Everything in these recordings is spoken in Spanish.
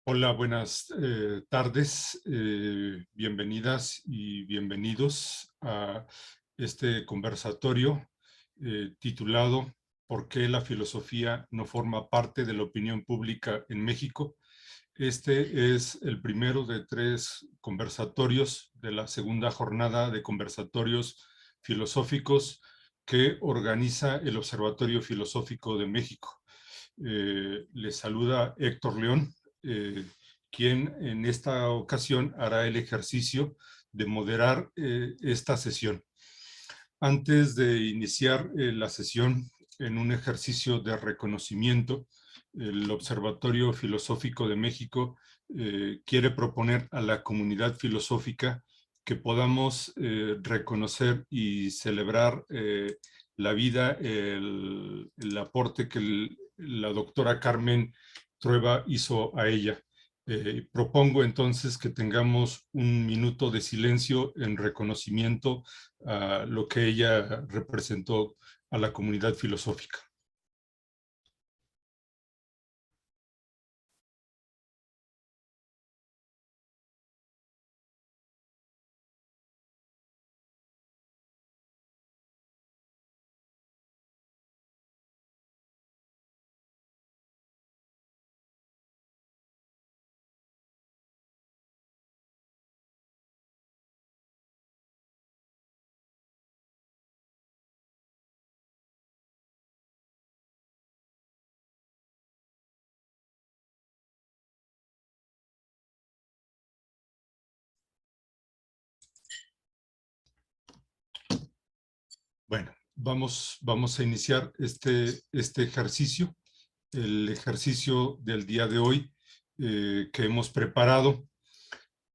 Hola, buenas tardes. Bienvenidas y bienvenidos a este conversatorio titulado ¿Por qué la filosofía no forma parte de la opinión pública en México? Este es el primero de 3 conversatorios de la segunda jornada de conversatorios filosóficos que organiza el Observatorio Filosófico de México. Les saluda Héctor León, quien en esta ocasión hará el ejercicio de moderar esta sesión. Antes de iniciar la sesión, en un ejercicio de reconocimiento, el Observatorio Filosófico de México quiere proponer a la comunidad filosófica que podamos reconocer y celebrar la vida, el aporte que la doctora Carmen Trueba hizo a ella. Propongo entonces que tengamos un minuto de silencio en reconocimiento a lo que ella representó a la comunidad filosófica. Bueno, vamos a iniciar este ejercicio. El ejercicio del día de hoy que hemos preparado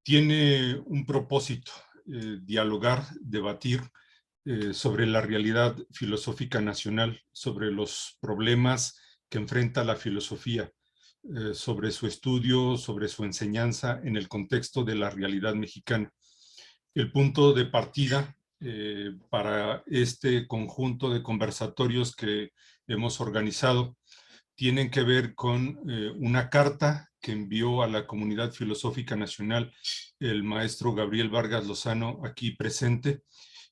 tiene un propósito, dialogar, debatir sobre la realidad filosófica nacional, sobre los problemas que enfrenta la filosofía, sobre su estudio, sobre su enseñanza en el contexto de la realidad mexicana. El punto de partida para este conjunto de conversatorios que hemos organizado tienen que ver con una carta que envió a la comunidad filosófica nacional el maestro Gabriel Vargas Lozano, aquí presente,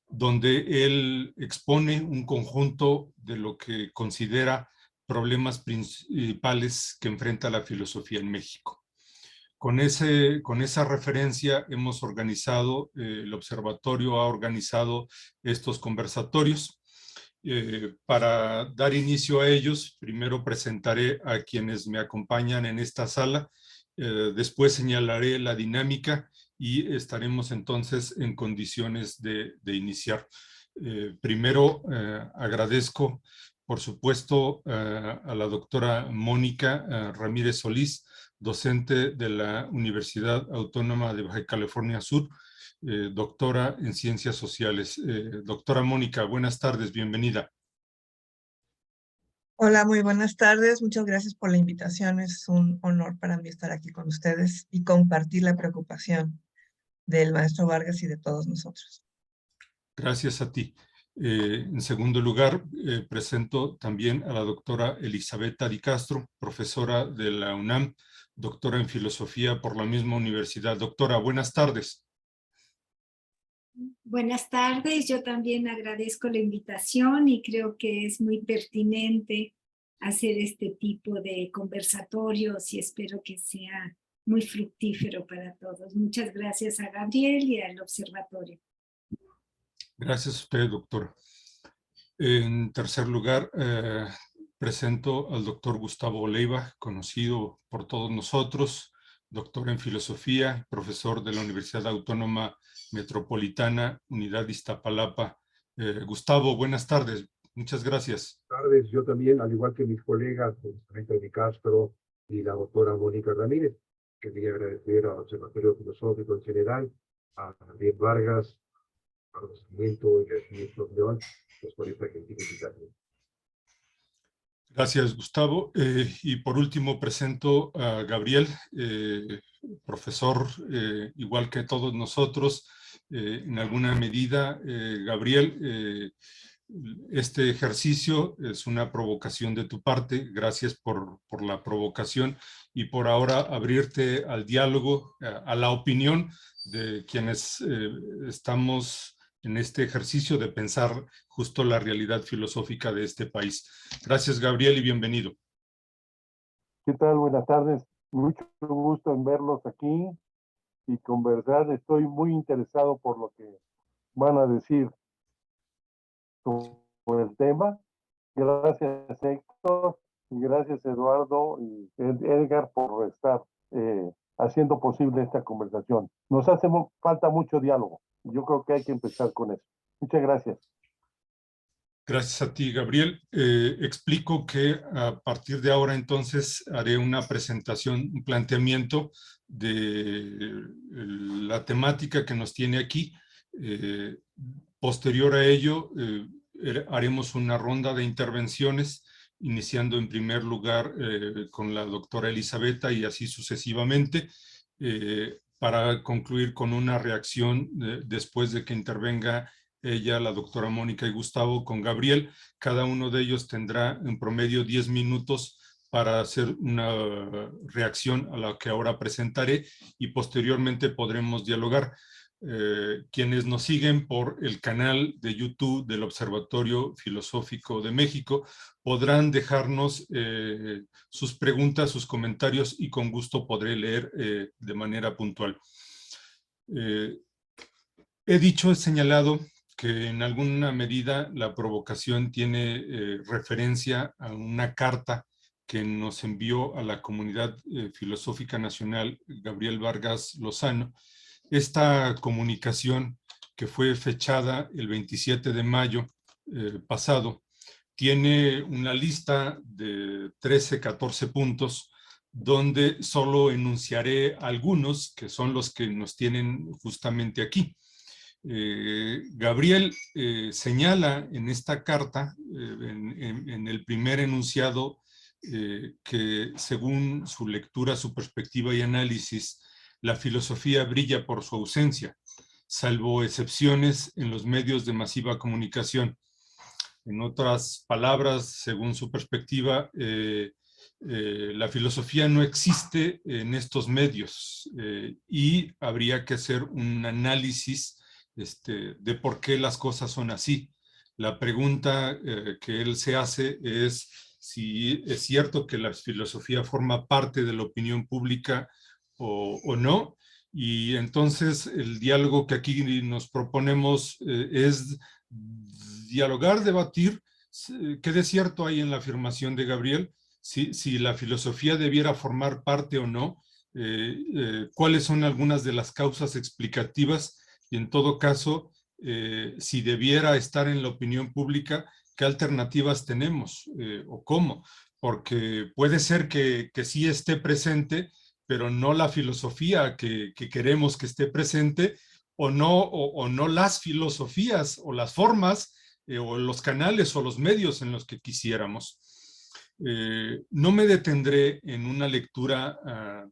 donde él expone un conjunto de lo que considera problemas principales que enfrenta la filosofía en México. Con esa referencia hemos organizado, el observatorio ha organizado estos conversatorios. Para dar inicio a ellos, primero presentaré a quienes me acompañan en esta sala, después señalaré la dinámica y estaremos entonces en condiciones de iniciar. Primero agradezco, por supuesto, a la doctora Mónica Ramírez Solís, docente de la Universidad Autónoma de Baja California Sur, doctora en Ciencias Sociales. Doctora Mónica, buenas tardes, bienvenida. Hola, muy buenas tardes. Muchas gracias por la invitación. Es un honor para mí estar aquí con ustedes y compartir la preocupación del maestro Vargas y de todos nosotros. Gracias a ti. En segundo lugar, presento también a la doctora Elisabetta Di Castro, profesora de la UNAM, doctora en filosofía por la misma universidad. Doctora, buenas tardes. Buenas tardes, yo también agradezco la invitación y creo que es muy pertinente hacer este tipo de conversatorios y espero que sea muy fructífero para todos. Muchas gracias a Gabriel y al observatorio. Gracias a usted, doctora. En tercer lugar, presento al doctor Gustavo Leiva, conocido por todos nosotros, doctor en filosofía, profesor de la Universidad Autónoma Metropolitana, Unidad Iztapalapa. Gustavo, buenas tardes. Muchas gracias. Buenas tardes. Yo también, al igual que mis colegas, Elisabetta Di Castro y la doctora Mónica Ramírez, quería agradecer al Observatorio Filosófico en general, a Javier Vargas, a Carlos Sarmiento y a Víctor León, pues por esta gentil invitación. Gracias, Gustavo. Y por último presento a Gabriel, profesor, igual que todos nosotros, en alguna medida. Gabriel Este ejercicio es una provocación de tu parte. Gracias por la provocación y por ahora abrirte al diálogo, a la opinión de quienes estamos en este ejercicio de pensar justo la realidad filosófica de este país. Gracias, Gabriel, y bienvenido. ¿Qué tal? Buenas tardes. Mucho gusto en verlos aquí y conversar. Estoy muy interesado por lo que van a decir sobre el tema. Gracias, Héctor, y gracias, Eduardo y Edgar, por estar haciendo posible esta conversación. Nos hace falta mucho diálogo. Yo creo que hay que empezar con eso. Muchas gracias. Gracias a ti, Gabriel. Explico que a partir de ahora entonces haré una presentación, un planteamiento de la temática que nos tiene aquí. Posterior a ello, haremos una ronda de intervenciones, iniciando en primer lugar con la doctora Elisabetta y así sucesivamente, para concluir con una reacción después de que intervenga ella, la doctora Mónica y Gustavo con Gabriel. Cada uno de ellos tendrá en promedio 10 minutos para hacer una reacción a la que ahora presentaré y posteriormente podremos dialogar. Quienes nos siguen por el canal de YouTube del Observatorio Filosófico de México podrán dejarnos sus preguntas, sus comentarios y con gusto podré leer de manera puntual. He señalado que en alguna medida la provocación tiene referencia a una carta que nos envió a la comunidad filosófica nacional Gabriel Vargas Lozano. Esta comunicación, que fue fechada el 27 de mayo pasado, tiene una lista de 13, 14 puntos, donde solo enunciaré algunos, que son los que nos tienen justamente aquí. Gabriel señala en esta carta, en el primer enunciado, que según su lectura, su perspectiva y análisis, la filosofía brilla por su ausencia, salvo excepciones en los medios de masiva comunicación. En otras palabras, según su perspectiva, la filosofía no existe en estos medios y habría que hacer un análisis de por qué las cosas son así. La pregunta que él se hace es si es cierto que la filosofía forma parte de la opinión pública o no, y entonces el diálogo que aquí nos proponemos es dialogar, debatir qué de cierto hay en la afirmación de Gabriel, si la filosofía debiera formar parte o no, cuáles son algunas de las causas explicativas y en todo caso, si debiera estar en la opinión pública, ¿qué alternativas tenemos o cómo? Porque puede ser que sí esté presente, pero no la filosofía que queremos que esté presente, o no las filosofías o las formas o los canales o los medios en los que quisiéramos. No me detendré en una lectura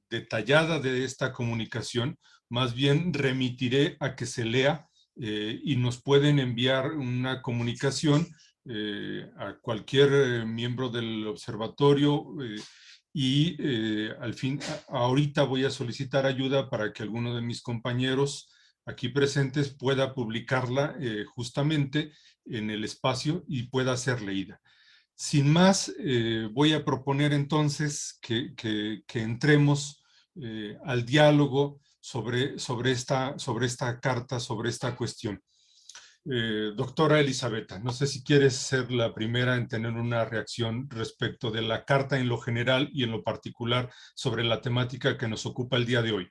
detallada de esta comunicación, más bien remitiré a que se lea y nos pueden enviar una comunicación a cualquier miembro del observatorio y al fin, ahorita voy a solicitar ayuda para que alguno de mis compañeros aquí presentes pueda publicarla justamente en el espacio y pueda ser leída. Sin más, voy a proponer entonces que entremos al diálogo sobre esta carta, sobre esta cuestión. Doctora Elisabetta, no sé si quieres ser la primera en tener una reacción respecto de la carta en lo general y en lo particular sobre la temática que nos ocupa el día de hoy.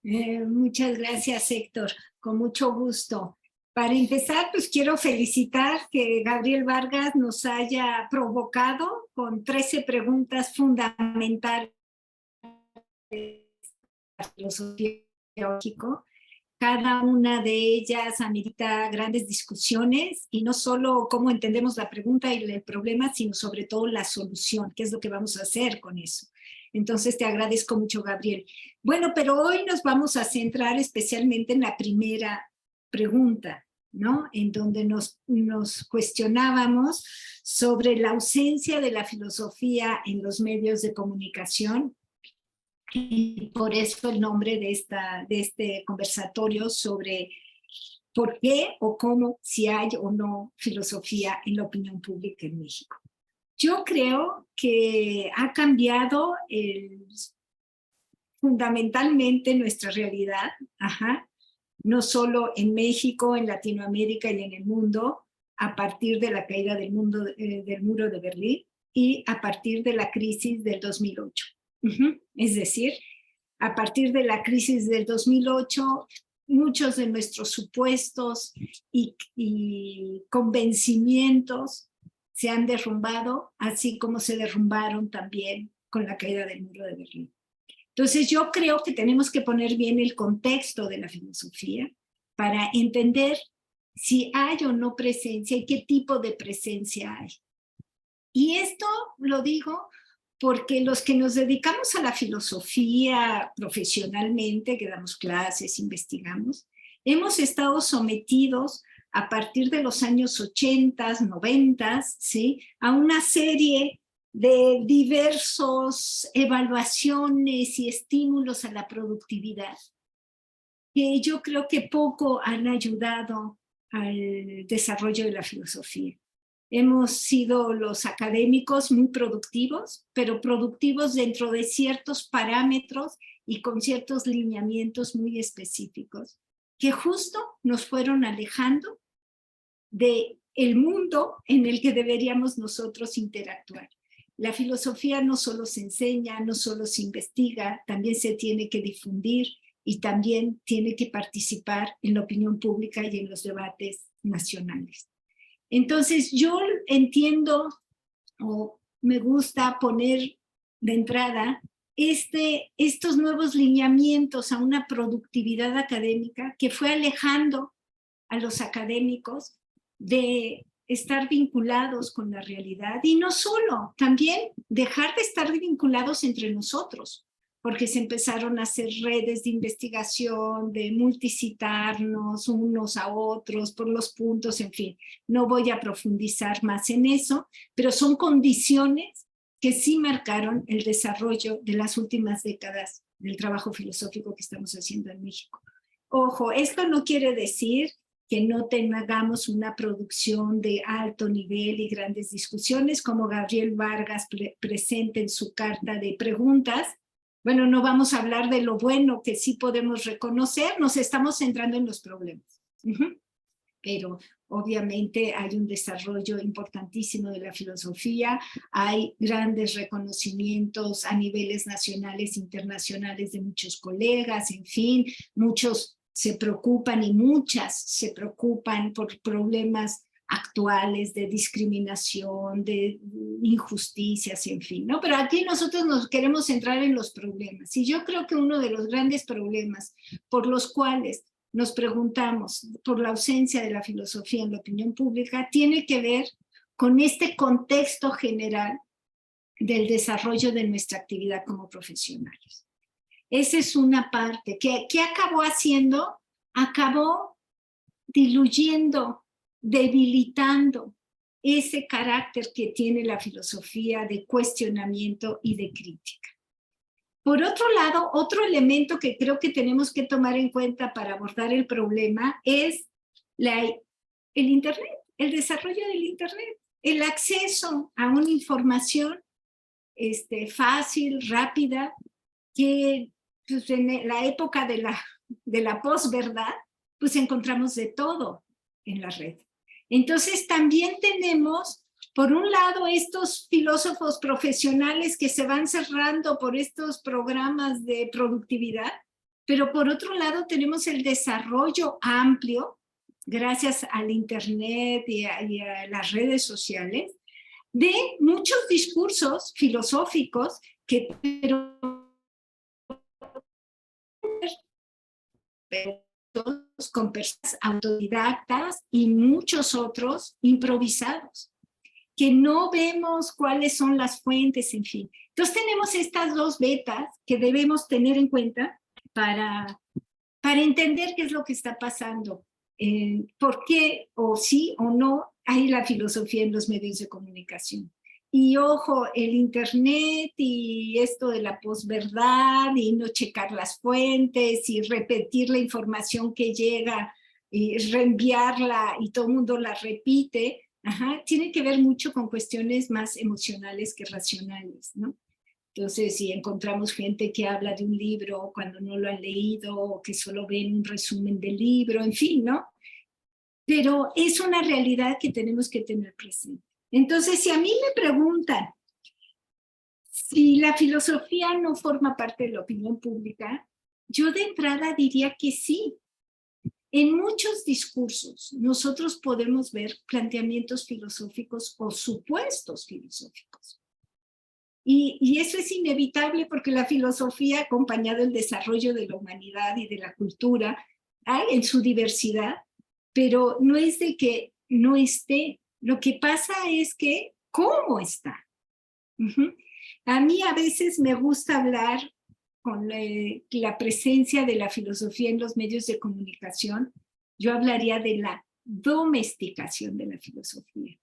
Muchas gracias, Héctor. Con mucho gusto. Para empezar, pues quiero felicitar que Gabriel Vargas nos haya provocado con 13 preguntas fundamentales de la filosofía lógica. Cada una de ellas amerita grandes discusiones y no solo cómo entendemos la pregunta y el problema, sino sobre todo la solución, qué es lo que vamos a hacer con eso. Entonces te agradezco mucho, Gabriel. Bueno, pero hoy nos vamos a centrar especialmente en la primera pregunta. ¿no? En donde nos cuestionábamos sobre la ausencia de la filosofía en los medios de comunicación, y por eso el nombre de este conversatorio sobre por qué o cómo, si hay o no filosofía en la opinión pública en México. Yo creo que ha cambiado fundamentalmente nuestra realidad, no solo en México, en Latinoamérica y en el mundo, a partir de la caída del muro de Berlín y a partir de la crisis del 2008. Es decir, a partir de la crisis del 2008, muchos de nuestros supuestos y convencimientos se han derrumbado, así como se derrumbaron también con la caída del muro de Berlín. Entonces yo creo que tenemos que poner bien el contexto de la filosofía para entender si hay o no presencia y qué tipo de presencia hay. Y esto lo digo porque los que nos dedicamos a la filosofía profesionalmente, que damos clases, investigamos, hemos estado sometidos a partir de los años 80, 90, ¿sí?, a una serie de diversas evaluaciones y estímulos a la productividad, que yo creo que poco han ayudado al desarrollo de la filosofía. Hemos sido los académicos muy productivos, pero productivos dentro de ciertos parámetros y con ciertos lineamientos muy específicos, que justo nos fueron alejando del mundo en el que deberíamos nosotros interactuar. La filosofía no solo se enseña, no solo se investiga, también se tiene que difundir y también tiene que participar en la opinión pública y en los debates nacionales. Entonces yo entiendo o me gusta poner de entrada estos nuevos lineamientos a una productividad académica que fue alejando a los académicos de estar vinculados con la realidad, y no solo, también dejar de estar vinculados entre nosotros, porque se empezaron a hacer redes de investigación, de multicitarnos unos a otros por los puntos, en fin. No voy a profundizar más en eso, pero son condiciones que sí marcaron el desarrollo de las últimas décadas del trabajo filosófico que estamos haciendo en México. Ojo, esto no quiere decir que no tengamos una producción de alto nivel y grandes discusiones, como Gabriel Vargas presenta en su carta de preguntas. Bueno, no vamos a hablar de lo bueno que sí podemos reconocer, nos estamos centrando en los problemas. Pero obviamente hay un desarrollo importantísimo de la filosofía, hay grandes reconocimientos a niveles nacionales e internacionales de muchos colegas, en fin, muchos se preocupan y muchas se preocupan por problemas actuales de discriminación, de injusticias, en fin, ¿no? Pero aquí nosotros nos queremos centrar en los problemas. Y yo creo que uno de los grandes problemas por los cuales nos preguntamos por la ausencia de la filosofía en la opinión pública tiene que ver con este contexto general del desarrollo de nuestra actividad como profesionales. Esa es una parte. ¿Qué acabó haciendo? Acabó diluyendo, debilitando ese carácter que tiene la filosofía de cuestionamiento y de crítica. Por otro lado, otro elemento que creo que tenemos que tomar en cuenta para abordar el problema es el Internet, el desarrollo del Internet, el acceso a una información fácil, rápida, que pues, en la época de la posverdad, pues encontramos de todo en la red. Entonces también tenemos, por un lado, estos filósofos profesionales que se van cerrando por estos programas de productividad, pero por otro lado tenemos el desarrollo amplio, gracias al Internet y a las redes sociales, de muchos discursos filosóficos pero con personas autodidactas y muchos otros improvisados, que no vemos cuáles son las fuentes, en fin. Entonces tenemos estas dos vetas que debemos tener en cuenta para entender qué es lo que está pasando por qué o sí o no hay la filosofía en los medios de comunicación. Y ojo, el internet y esto de la posverdad y no checar las fuentes y repetir la información que llega y reenviarla y todo el mundo la repite, tiene que ver mucho con cuestiones más emocionales que racionales, ¿no? Entonces, si encontramos gente que habla de un libro cuando no lo han leído o que solo ven un resumen del libro, en fin, ¿no? Pero es una realidad que tenemos que tener presente. Entonces, si a mí me preguntan si la filosofía no forma parte de la opinión pública, yo de entrada diría que sí. En muchos discursos nosotros podemos ver planteamientos filosóficos o supuestos filosóficos. Y eso es inevitable porque la filosofía ha acompañado el desarrollo de la humanidad y de la cultura en su diversidad, pero no es de que no esté. Lo que pasa es que, ¿cómo está? A mí a veces me gusta hablar con la presencia de la filosofía en los medios de comunicación. Yo hablaría de la domesticación de la filosofía.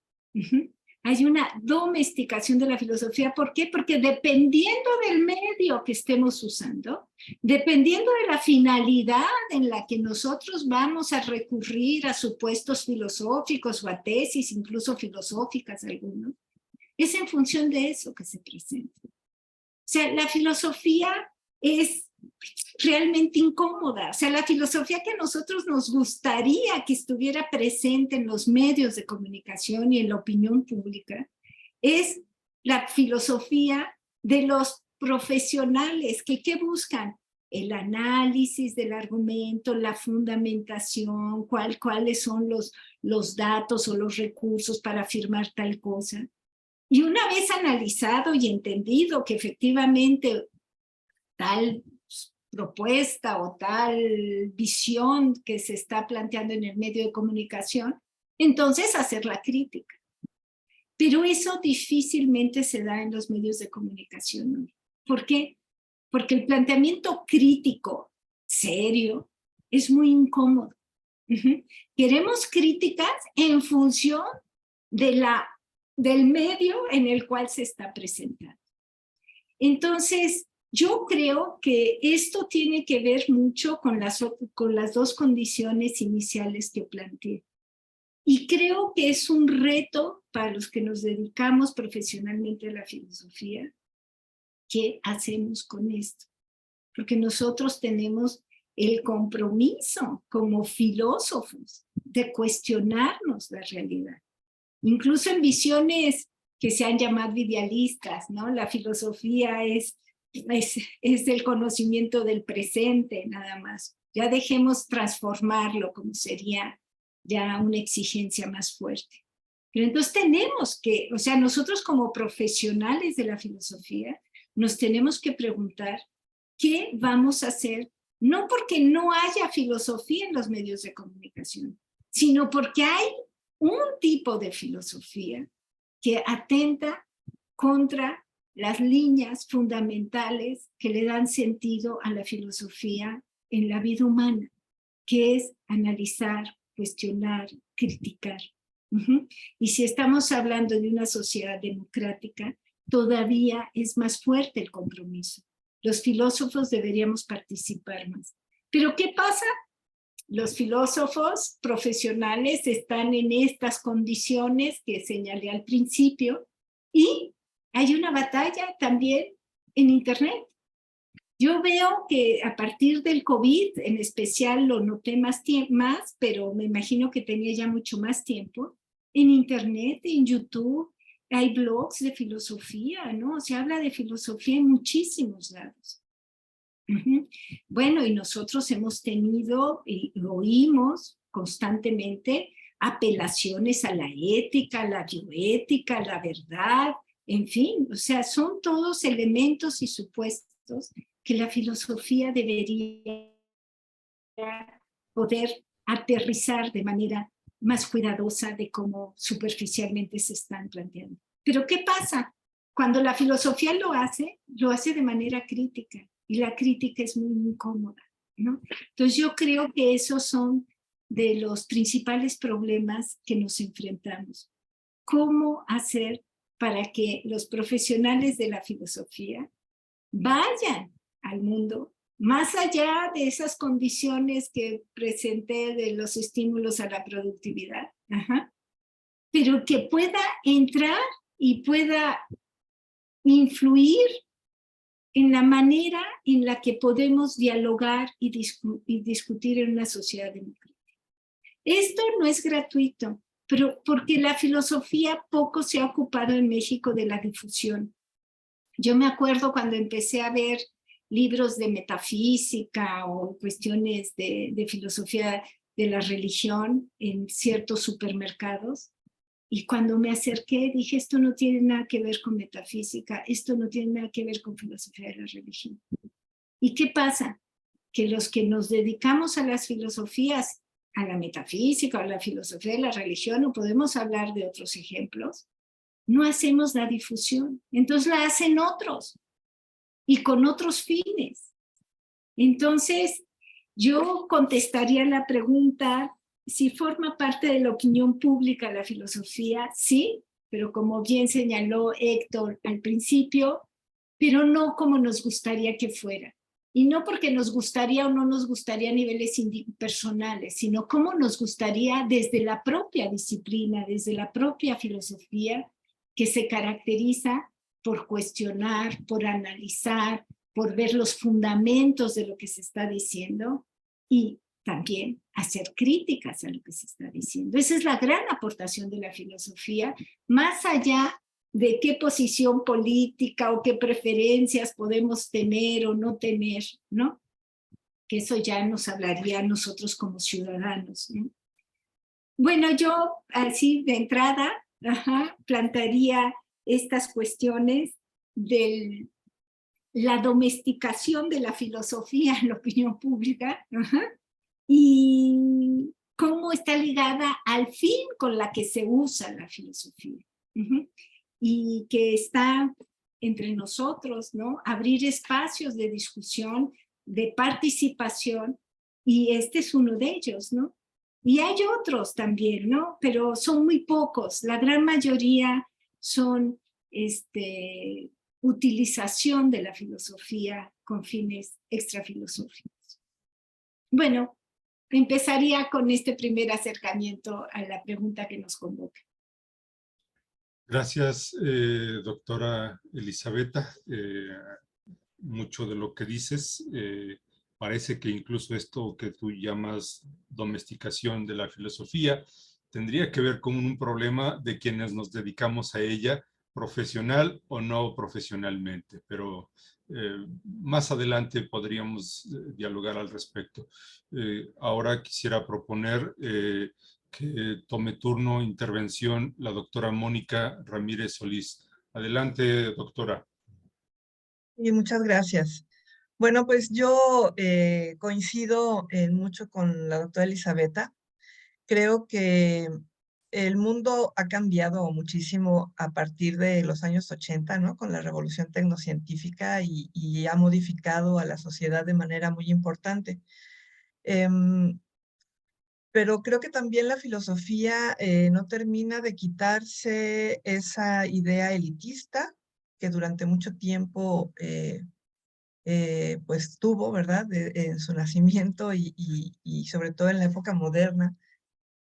Hay una domesticación de la filosofía. ¿Por qué? Porque dependiendo del medio que estemos usando, dependiendo de la finalidad en la que nosotros vamos a recurrir a supuestos filosóficos o a tesis, incluso filosóficas algunos, es en función de eso que se presenta. O sea, la filosofía es realmente incómoda. O sea, la filosofía que a nosotros nos gustaría que estuviera presente en los medios de comunicación y en la opinión pública es la filosofía de los profesionales que ¿qué buscan? El análisis del argumento, la fundamentación, cuáles son los datos o los recursos para afirmar tal cosa. Y una vez analizado y entendido que efectivamente tal propuesta o tal visión que se está planteando en el medio de comunicación, entonces hacer la crítica. Pero eso difícilmente se da en los medios de comunicación. ¿Por qué? Porque el planteamiento crítico serio es muy incómodo. Queremos críticas en función del medio en el cual se está presentando. Entonces, yo creo que esto tiene que ver mucho con las dos condiciones iniciales que planteé. Y creo que es un reto para los que nos dedicamos profesionalmente a la filosofía. ¿Qué hacemos con esto? Porque nosotros tenemos el compromiso como filósofos de cuestionarnos la realidad. Incluso en visiones que se han llamado idealistas, ¿no? La filosofía es el conocimiento del presente, nada más. Ya dejemos transformarlo como sería ya una exigencia más fuerte. Pero entonces tenemos que, o sea, nosotros como profesionales de la filosofía, nos tenemos que preguntar qué vamos a hacer, no porque no haya filosofía en los medios de comunicación, sino porque hay un tipo de filosofía que atenta contra las líneas fundamentales que le dan sentido a la filosofía en la vida humana, que es analizar, cuestionar, criticar. Y si estamos hablando de una sociedad democrática, todavía es más fuerte el compromiso. Los filósofos deberíamos participar más. ¿Pero qué pasa? Los filósofos profesionales están en estas condiciones que señalé al principio y hay una batalla también en Internet. Yo veo que a partir del COVID, en especial lo noté más, pero me imagino que tenía ya mucho más tiempo, en Internet, en YouTube, hay blogs de filosofía, ¿no? Se habla de filosofía en muchísimos lados. Bueno, y nosotros hemos tenido y oímos constantemente apelaciones a la ética, a la bioética, a la verdad, en fin, o sea, son todos elementos y supuestos que la filosofía debería poder aterrizar de manera más cuidadosa de cómo superficialmente se están planteando. Pero ¿qué pasa? Cuando la filosofía lo hace de manera crítica, y la crítica es muy incómoda, ¿no? Entonces yo creo que esos son de los principales problemas que nos enfrentamos. ¿Cómo hacer para que los profesionales de la filosofía vayan al mundo, más allá de esas condiciones que presenté de los estímulos a la productividad, pero que pueda entrar y pueda influir en la manera en la que podemos dialogar y discutir en una sociedad democrática? Esto no es gratuito, pero porque la filosofía poco se ha ocupado en México de la difusión. Yo me acuerdo cuando empecé a ver libros de metafísica o cuestiones de filosofía de la religión en ciertos supermercados, y cuando me acerqué dije, esto no tiene nada que ver con metafísica, esto no tiene nada que ver con filosofía de la religión. ¿Y qué pasa? Que los que nos dedicamos a las filosofías, a la metafísica o a la filosofía de la religión, o podemos hablar de otros ejemplos, no hacemos la difusión. Entonces la hacen otros y con otros fines. Entonces yo contestaría la pregunta, si forma parte de la opinión pública la filosofía, sí, pero como bien señaló Héctor al principio, pero no como nos gustaría que fuera. Y no porque nos gustaría o no nos gustaría a niveles personales, sino como nos gustaría desde la propia disciplina, desde la propia filosofía, que se caracteriza por cuestionar, por analizar, por ver los fundamentos de lo que se está diciendo y también hacer críticas a lo que se está diciendo. Esa es la gran aportación de la filosofía, más allá de qué posición política o qué preferencias podemos tener o no tener, ¿no? Que eso ya nos hablaría a nosotros como ciudadanos, ¿no? Bueno, yo así de entrada plantearía estas cuestiones de la domesticación de la filosofía en la opinión pública y cómo está ligada al fin con la que se usa la filosofía. Y que está entre nosotros, ¿no? Abrir espacios de discusión, de participación, y este es uno de ellos, ¿no? Y hay otros también, ¿no? Pero son muy pocos. La gran mayoría son utilización de la filosofía con fines extrafilosóficos. Bueno, empezaría con este primer acercamiento a la pregunta que nos convoca. Gracias, doctora Elisabetta. Mucho de lo que dices, parece que incluso esto que tú llamas domesticación de la filosofía tendría que ver con un problema de quienes nos dedicamos a ella, profesional o no profesionalmente, pero más adelante podríamos dialogar al respecto. Ahora quisiera proponer que tome turno, intervención, la doctora Mónica Ramírez Solís. Adelante, doctora. Y muchas gracias. Bueno, pues yo coincido mucho con la doctora Elisabetta. Creo que el mundo ha cambiado muchísimo a partir de los años 80, ¿no? Con la revolución tecnocientífica y ha modificado a la sociedad de manera muy importante. Pero creo que también la filosofía no termina de quitarse esa idea elitista que durante mucho tiempo pues tuvo, ¿verdad? En su nacimiento y sobre todo en la época moderna.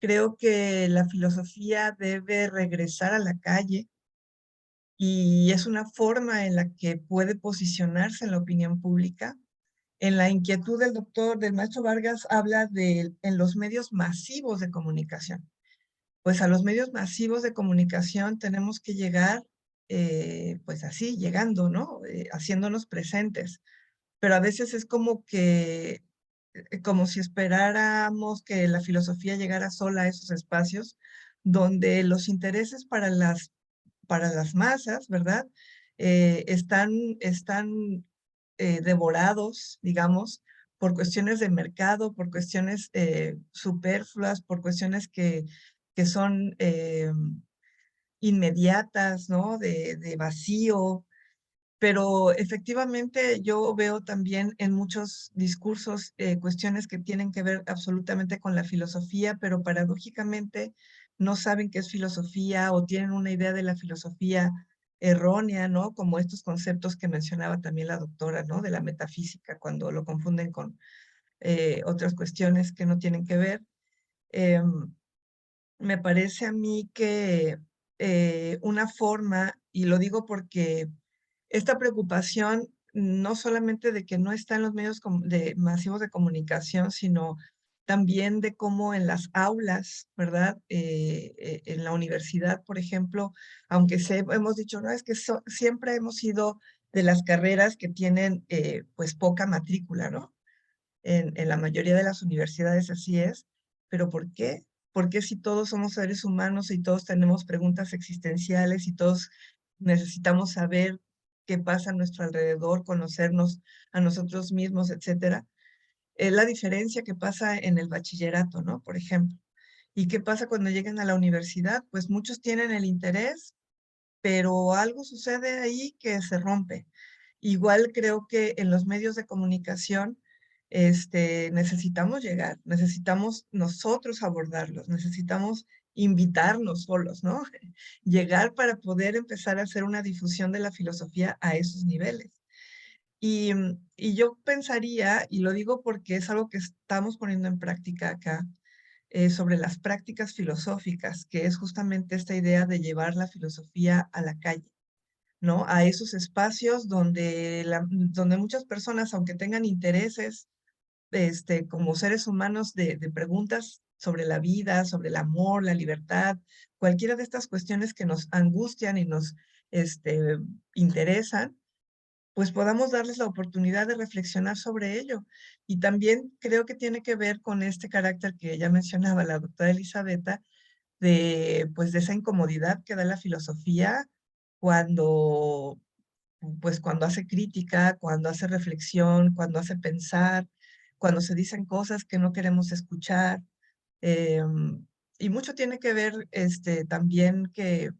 Creo que la filosofía debe regresar a la calle y es una forma en la que puede posicionarse en la opinión pública. En la inquietud del maestro Vargas habla en los medios masivos de comunicación. Pues a los medios masivos de comunicación tenemos que llegar, pues así, llegando, ¿no? Haciéndonos presentes. Pero a veces es como si esperáramos que la filosofía llegara sola a esos espacios donde los intereses para las masas, ¿verdad? Están devorados, digamos, por cuestiones de mercado, por cuestiones superfluas, por cuestiones que son inmediatas, ¿no? De vacío. Pero efectivamente yo veo también en muchos discursos cuestiones que tienen que ver absolutamente con la filosofía, pero paradójicamente no saben qué es filosofía o tienen una idea de la filosofía errónea, ¿no? Como estos conceptos que mencionaba también la doctora, ¿no? De la metafísica, cuando lo confunden con otras cuestiones que no tienen que ver. Me parece a mí que una forma, y lo digo porque esta preocupación no solamente de que no está en los medios masivos de comunicación, sino también de cómo en las aulas, ¿verdad? En la universidad, por ejemplo, aunque hemos dicho, no, es que siempre hemos sido de las carreras que tienen pues poca matrícula, ¿no? En la mayoría de las universidades así es, pero ¿por qué? Porque si todos somos seres humanos y todos tenemos preguntas existenciales y todos necesitamos saber qué pasa a nuestro alrededor, conocernos a nosotros mismos, etcétera? Es la diferencia que pasa en el bachillerato, ¿no? Por ejemplo. ¿Y qué pasa cuando llegan a la universidad? Pues muchos tienen el interés, pero algo sucede ahí que se rompe. Igual creo que en los medios de comunicación necesitamos llegar, necesitamos nosotros abordarlos, necesitamos invitarnos solos, ¿no? Llegar para poder empezar a hacer una difusión de la filosofía a esos niveles. Y yo pensaría, y lo digo porque es algo que estamos poniendo en práctica acá, sobre las prácticas filosóficas, que es justamente esta idea de llevar la filosofía a la calle, ¿no? A esos espacios donde muchas personas, aunque tengan intereses como seres humanos de preguntas sobre la vida, sobre el amor, la libertad, cualquiera de estas cuestiones que nos angustian y nos interesan, pues podamos darles la oportunidad de reflexionar sobre ello. Y también creo que tiene que ver con este carácter que ya mencionaba la doctora Elisabetta, pues de esa incomodidad que da la filosofía cuando, pues cuando hace crítica, cuando hace reflexión, cuando hace pensar, cuando se dicen cosas que no queremos escuchar. Y mucho tiene que ver también que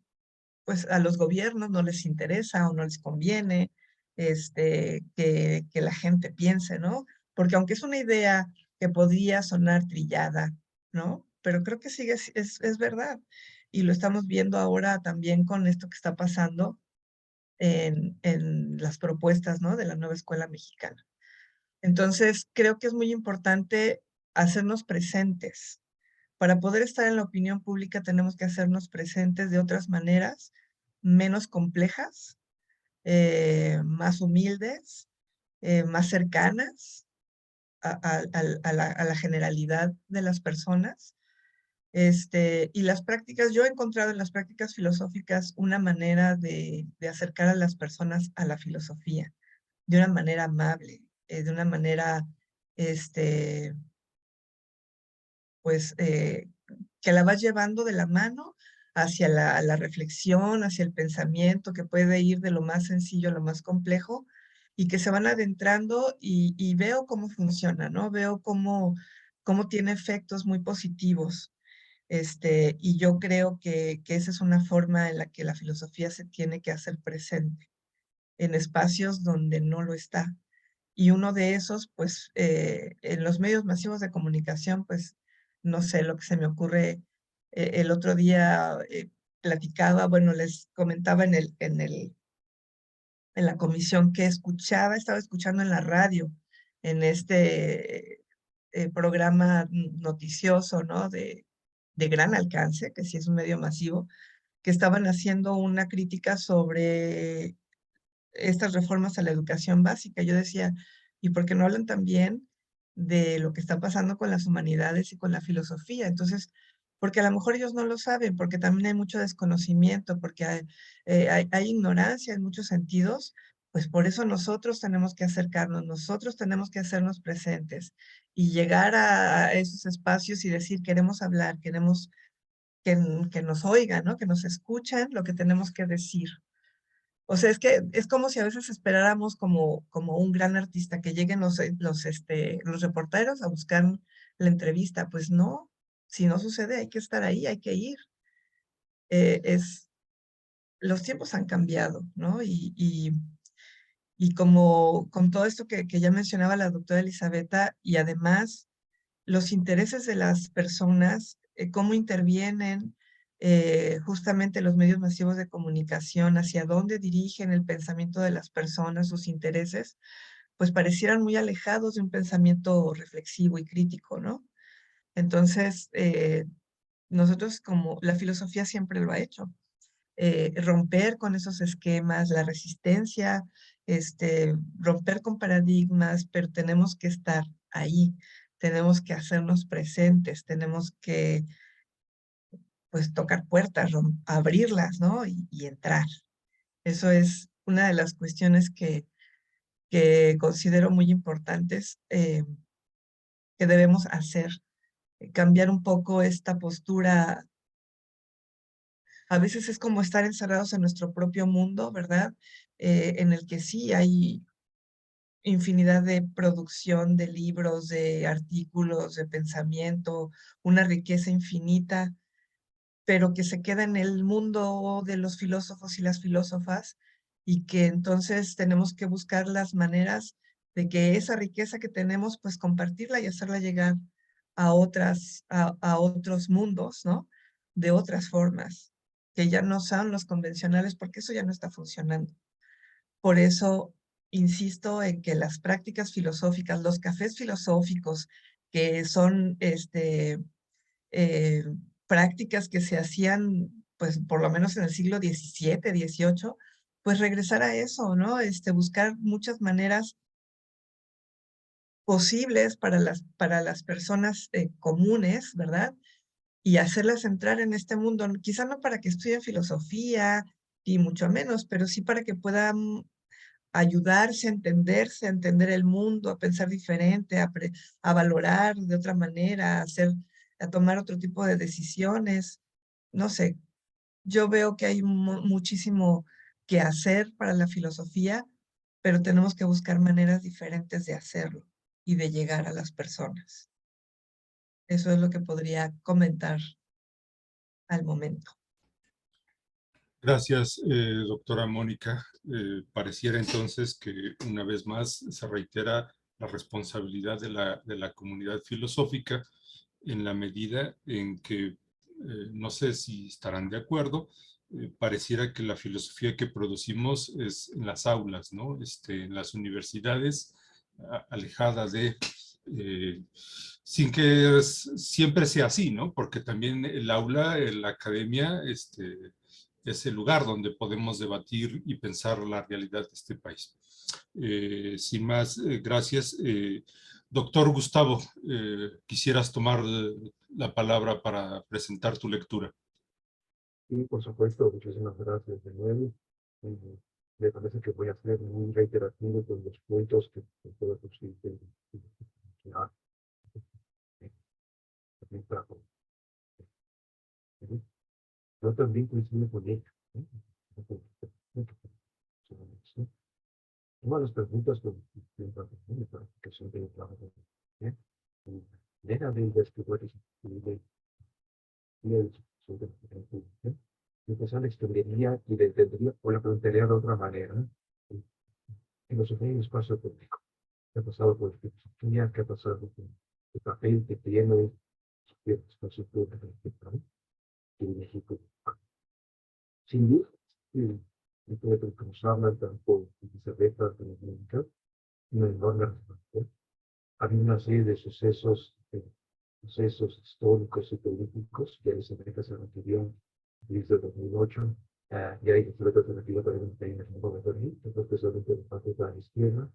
pues a los gobiernos no les interesa o no les conviene que la gente piense, ¿no? Porque aunque es una idea que podría sonar trillada, ¿no? Pero creo que sigue, es verdad. Y lo estamos viendo ahora también con esto que está pasando en las propuestas, ¿no? De la nueva escuela mexicana. Entonces, creo que es muy importante hacernos presentes. Para poder estar en la opinión pública tenemos que hacernos presentes de otras maneras, menos complejas, más humildes, más cercanas a la generalidad de las personas. Y las prácticas, yo he encontrado en las prácticas filosóficas una manera de acercar a las personas a la filosofía, de una manera amable, de una manera, pues, que la vas llevando de la mano hacia la reflexión, hacia el pensamiento, que puede ir de lo más sencillo a lo más complejo, y que se van adentrando y veo cómo funciona, ¿no? Veo cómo tiene efectos muy positivos. Y yo creo que esa es una forma en la que la filosofía se tiene que hacer presente, en espacios donde no lo está. Y uno de esos, pues, en los medios masivos de comunicación, pues, no sé, lo que se me ocurre, el otro día platicaba, bueno, les comentaba en la comisión que estaba escuchando en la radio, en este programa noticioso, ¿no? De gran alcance, que sí es un medio masivo, que estaban haciendo una crítica sobre estas reformas a la educación básica. Yo decía, ¿y por qué no hablan también de lo que está pasando con las humanidades y con la filosofía? Entonces, porque a lo mejor ellos no lo saben, porque también hay mucho desconocimiento, porque hay ignorancia en muchos sentidos, pues por eso nosotros tenemos que acercarnos, nosotros tenemos que hacernos presentes y llegar a esos espacios y decir, queremos hablar, queremos que nos oigan, ¿no? Que nos escuchen lo que tenemos que decir. O sea, es que es como si a veces esperáramos como un gran artista que lleguen los reporteros a buscar la entrevista. Pues no, si no sucede, hay que estar ahí, hay que ir. Los tiempos han cambiado, ¿no? Y Y como con todo esto que ya mencionaba la doctora Elisabetta, y además los intereses de las personas, cómo intervienen justamente los medios masivos de comunicación, hacia dónde dirigen el pensamiento de las personas, sus intereses, pues parecieran muy alejados de un pensamiento reflexivo y crítico, ¿no? Entonces, nosotros como la filosofía siempre lo ha hecho, romper con esos esquemas, la resistencia, romper con paradigmas, pero tenemos que estar ahí, tenemos que hacernos presentes, tenemos que pues tocar puertas, abrirlas, ¿no? Y entrar. Eso es una de las cuestiones que considero muy importantes que debemos hacer, cambiar un poco esta postura. A veces es como estar encerrados en nuestro propio mundo, ¿verdad? En el que sí hay infinidad de producción de libros, de artículos, de pensamiento, una riqueza infinita, pero que se queda en el mundo de los filósofos y las filósofas, y que entonces tenemos que buscar las maneras de que esa riqueza que tenemos, pues compartirla y hacerla llegar a otros mundos, ¿no? De otras formas, que ya no son los convencionales, porque eso ya no está funcionando. Por eso insisto en que las prácticas filosóficas, los cafés filosóficos, que son eh, prácticas que se hacían, pues por lo menos en el siglo XVII, XVIII, pues regresar a eso, ¿no? Buscar muchas maneras posibles para las personas comunes, ¿verdad? Y hacerlas entrar en este mundo, quizá no para que estudien filosofía, y mucho menos, pero sí para que puedan ayudarse a entenderse, a entender el mundo, a pensar diferente, a valorar de otra manera, a tomar otro tipo de decisiones. No sé, yo veo que hay muchísimo que hacer para la filosofía, pero tenemos que buscar maneras diferentes de hacerlo y de llegar a las personas. Eso es lo que podría comentar al momento. Gracias, doctora Mónica. Pareciera entonces que una vez más se reitera la responsabilidad de la comunidad filosófica en la medida en que, no sé si estarán de acuerdo, pareciera que la filosofía que producimos es en las aulas, ¿no? En las universidades, alejada de... sin que siempre sea así, ¿no? Porque también el aula, la academia, es el lugar donde podemos debatir y pensar la realidad de este país. Sin más, gracias. Doctor Gustavo, quisieras tomar la palabra para presentar tu lectura. Sí, por supuesto, muchísimas gracias de nuevo. Me parece que voy a ser muy reiterativo con los puntos que todos ustedes yo también coincido con ella. Una de las preguntas que siempre he trabajado, de investigadores empezar la historiaría y la entendería o la plantearía de otra manera. Filosofía en espacio público. ¿Qué ha pasado con la filosofía? ¿Qué ha pasado con el papel que tiene el espacio público en México? Sin duda, no puede causarla tanto Elisabetta como Mónica, una enorme responsabilidad. Había una serie de sucesos históricos y políticos que Elisabetta se refirió desde 2008, y ahí Elisabetta se refirió también en el mundo de Berlín, especialmente de parte de la izquierda.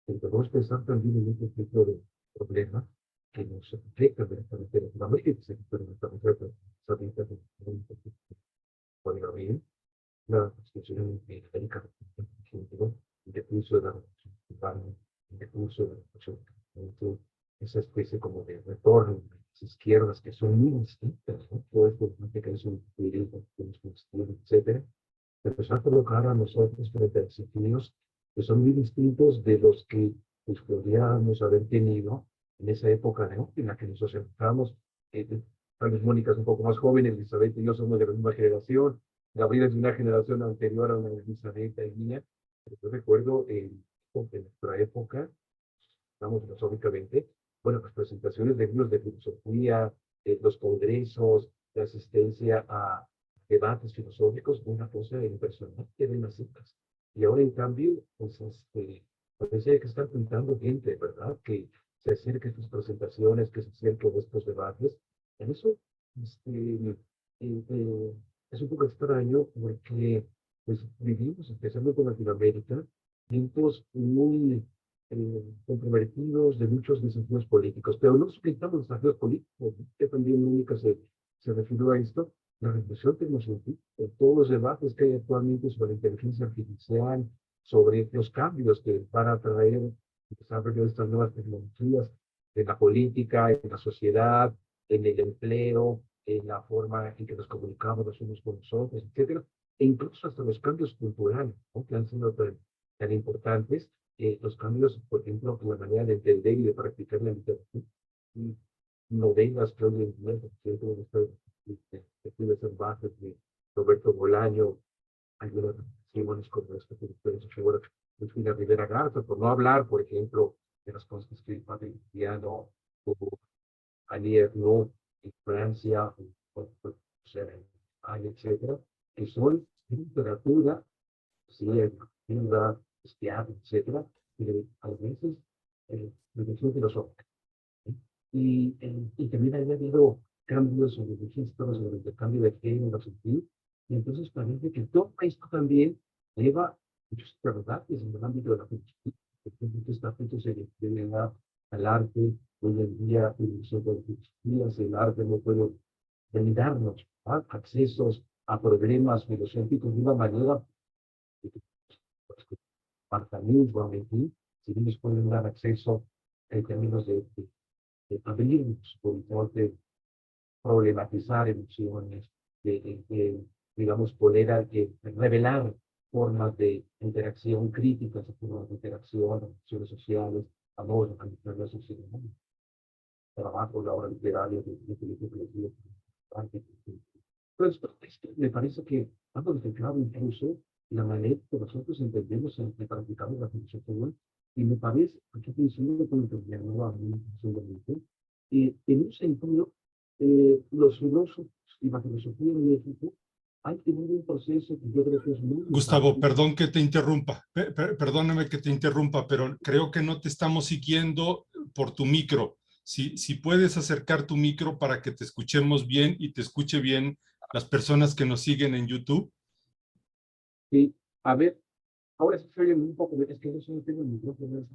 Pero vamos a pensar también en este tipo de problemas que nos afectan directamente en Latinoamérica y que se experimentan en América la discusión en América, por ejemplo, el recurso de la revolución cubana, el recurso de la revolución cubana, esa especie como de retorno de las izquierdas que son muy distintas, ¿no? Todo esto que es un periodismo, etcétera, empezó a colocar a nosotros frente a desafíos que son muy distintos de los que pues, podríamos haber tenido en esa época, ¿no? En la que nos enfrentamos. Tal vez Mónica es un poco más joven, Elisabetta y yo somos de la misma generación, Gabriel es de una generación anterior a una Elisabetta y mía. Yo recuerdo en nuestra época, estamos filosóficamente, bueno, las presentaciones de libros de filosofía, los congresos, la asistencia a debates filosóficos, una cosa impresionante de las citas. Y ahora, en cambio, pues, parece que están pintando gente, ¿verdad? Que se acerque a estas presentaciones, que se acerque a estos debates. En eso, es un poco extraño porque pues, vivimos, especialmente en Latinoamérica, tiempos muy comprometidos de muchos desafíos políticos, pero no solicitamos los desafíos políticos, que también Mónica se refirió a esto, la revolución tecnológica, todos los debates que hay actualmente sobre la inteligencia artificial, sobre los cambios que van a traer el desarrollo de estas nuevas tecnologías en la política, en la sociedad, en el empleo, en la forma en que nos comunicamos los unos con los otros, etcétera, e incluso hasta los cambios culturales, ¿no? Que han sido tan importantes, los cambios, por ejemplo, en la manera de entender y de practicar la literatura. Novelas que hoy en día, por ejemplo, de Salvajes de Roberto Bolaño, algunas reflexiones con respecto a diferentes figuras de Frida Rivera Garza, por no hablar, por ejemplo, de las cosas que escribe Padre Cristiano, o Annie Ernaux en Francia, o sea, en España, etcétera, que son literatura, teatro, etcétera, y a veces reflexión filosófica. Y también había habido cambios sobre registros, sobre el cambio de género, y entonces parece que todo esto también lleva muchos interrogantes en el ámbito de la filosofía. Por ejemplo, que esta gente se refiere al arte, hoy en día, el arte no puede brindarnos accesos a problemas filosóficos de una manera apartamentos, si bien les pueden dar acceso en términos de abrir de problematizar emociones, digamos, poder revelar formas de interacción críticas, formas de interacción, relaciones sociales, amor, la sociedad, trabajo, la obra literaria, de películas, pues, me parece que ha modificado incluso la manera que nosotros entendemos y practicamos la filosofía, y me parece, aquí coincido con lo que me hablaba a mí personalmente, en un sentido, los filósofos y la filosofía en México han tenido un proceso que yo creo que es muy Gustavo, importante. perdón que te interrumpa, perdóname que te interrumpa, pero creo que no te estamos siguiendo por tu micro. Si puedes acercar tu micro para que te escuchemos bien y te escuche bien las personas que nos siguen en YouTube. Sí, a ver, ahora sí se oye un poco, es que yo solo tengo el micrófono.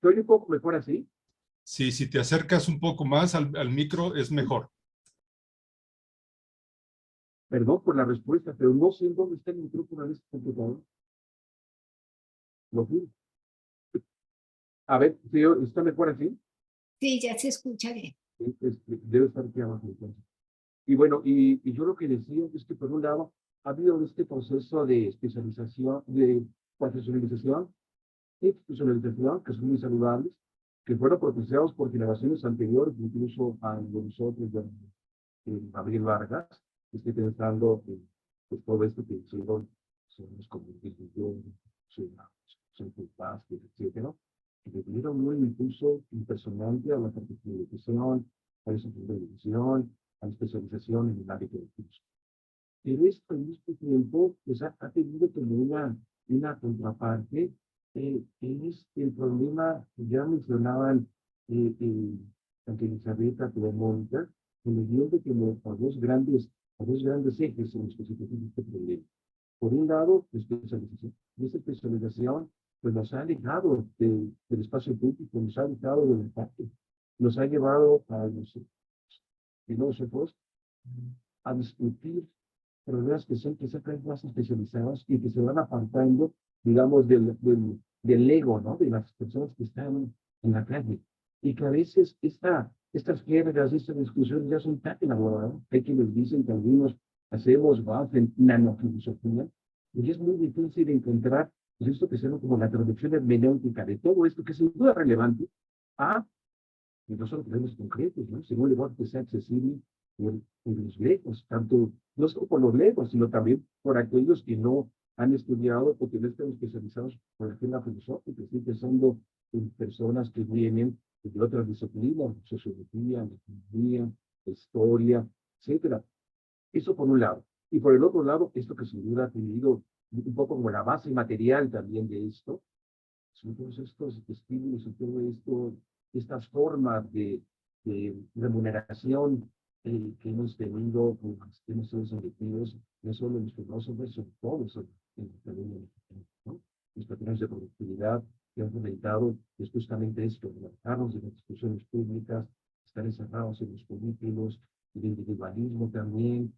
¿Se oye un poco mejor así? Sí, si te acercas un poco más al micro es mejor. Perdón por la respuesta, pero no sé dónde está el micrófono en este computador. Lo juro. A ver, tío, ¿está mejor así? Sí, ya se escucha bien. Debe estar aquí abajo entonces. Y bueno, y yo lo que decía es que por un lado ha habido este proceso de especialización, de profesionalización y institucionalización, que son muy saludables, que fueron propiciados por generaciones anteriores, incluso a nosotros, Gabriel Vargas, estoy pensando en pues, todo esto que hicieron, son los comunistas, son Vázquez, etcétera, que le dieron un impulso impresionante a la profesionalización, a la especialización, a la especialización en el ámbito del curso. Pero esto en este tiempo pues, ha tenido como una contraparte, que es el problema que ya mencionaban tanto Elizabeth como Mónica, en el guión de que a dos grandes ejes en los que se tiene este problema. Por un lado, la especialización. Y esa especialización pues, nos ha alejado del espacio público, nos ha alejado del impacto, nos ha llevado a los filósofos a discutir problemas que son quizá cada vez más especializados y que se van apartando, digamos, del ego, ¿no? De las personas que están en la calle. Y que a veces estas guerras, estas discusiones ya son tan elaboradas, hay quienes dicen que algunos hacemos en nanofilosofía, y es muy difícil encontrar pues, esto que se llama como la traducción hermenéutica de todo esto que es sin duda relevante a y no solo problemas concretos, ¿no? Sino el que sea accesible en los griegos, tanto no solo por los griegos, sino también por aquellos que no han estudiado porque no están especializados por la agenda filosófica, estoy pensando en personas que vienen de otras disciplinas, sociología, economía, historia, etcétera. Eso por un lado. Y por el otro lado, esto que sin duda ha tenido un poco como la base material también de esto, son todos estos estímulos y todo esto, estas formas de remuneración que hemos tenido con los sistemas selectivos, no solo los filósofos, sino todos en la academia mexicana, ¿no? Los patrones de productividad que han fomentado es justamente esto, alejarnos de las discusiones públicas, estar encerrados en los políticos, el individualismo también,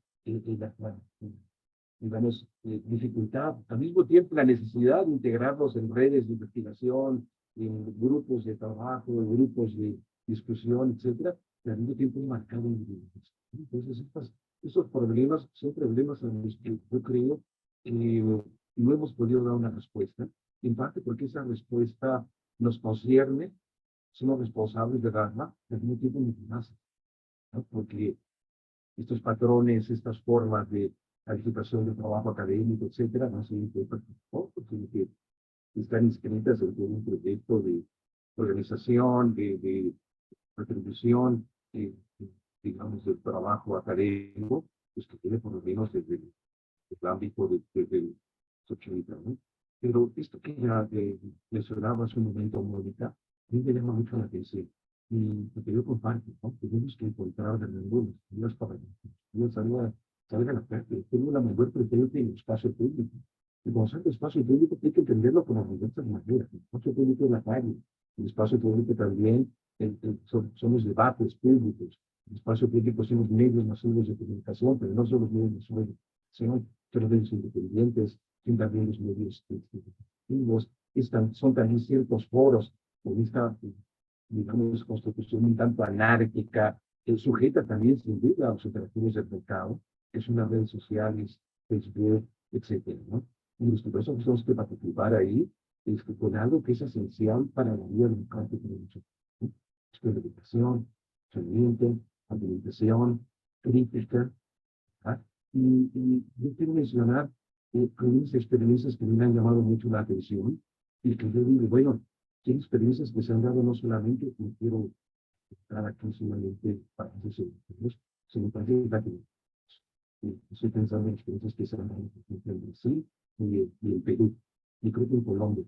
digamos, dificultad, al mismo tiempo la necesidad de integrarlos en redes de investigación, en grupos de trabajo, en grupos de discusión, etcétera, pero al mismo tiempo marcado individuos. Entonces, estos problemas son problemas a los que yo creo no hemos podido dar una respuesta, en parte porque esa respuesta nos concierne, somos responsables de darla, pero al mismo tiempo nos nace, ¿no? Porque estos patrones, estas formas de calificación de trabajo académico, etcétera, no se encuentran tampoco, sino que están inscritas en todo un proyecto de organización, de retribución, digamos, del trabajo académico, pues que tiene por lo menos desde el ámbito de los 80, ¿no? Pero esto que ya mencionaba hace un momento, Mónica, a mí me llama mucho la atención. Y lo que yo comparto, ¿no? Tenemos que encontrar de nuevo las para que salga a la práctica. Tengo una mayor presencia en el espacio público. Y cuando sale el espacio público hay que entenderlo con las diversas maneras. El espacio público es la calle. El espacio público también son los debates públicos. El espacio público son los medios masivos de comunicación, pero no son los medios masivos de comunicación, son los medios independientes, son también los medios educativos, son también ciertos foros con esta, digamos, constitución un tanto anárquica, sujeta también sin duda a los operativos del mercado, que son las redes sociales, Facebook, etcétera, ¿no? Y los que tenemos que participar ahí con algo que es esencial para la vida democrática de muchos, ¿no? Educación, saneamiento, alimentación, crítica, ¿ah? Y yo quiero mencionar algunas experiencias que me han llamado mucho la atención y que yo digo, bueno, son experiencias que se han dado no solamente, no quiero estar aquí solamente para países sino países latinoamericanos. Estoy pensando en experiencias que se han dado en Brasil y en Perú, y creo que en Colombia.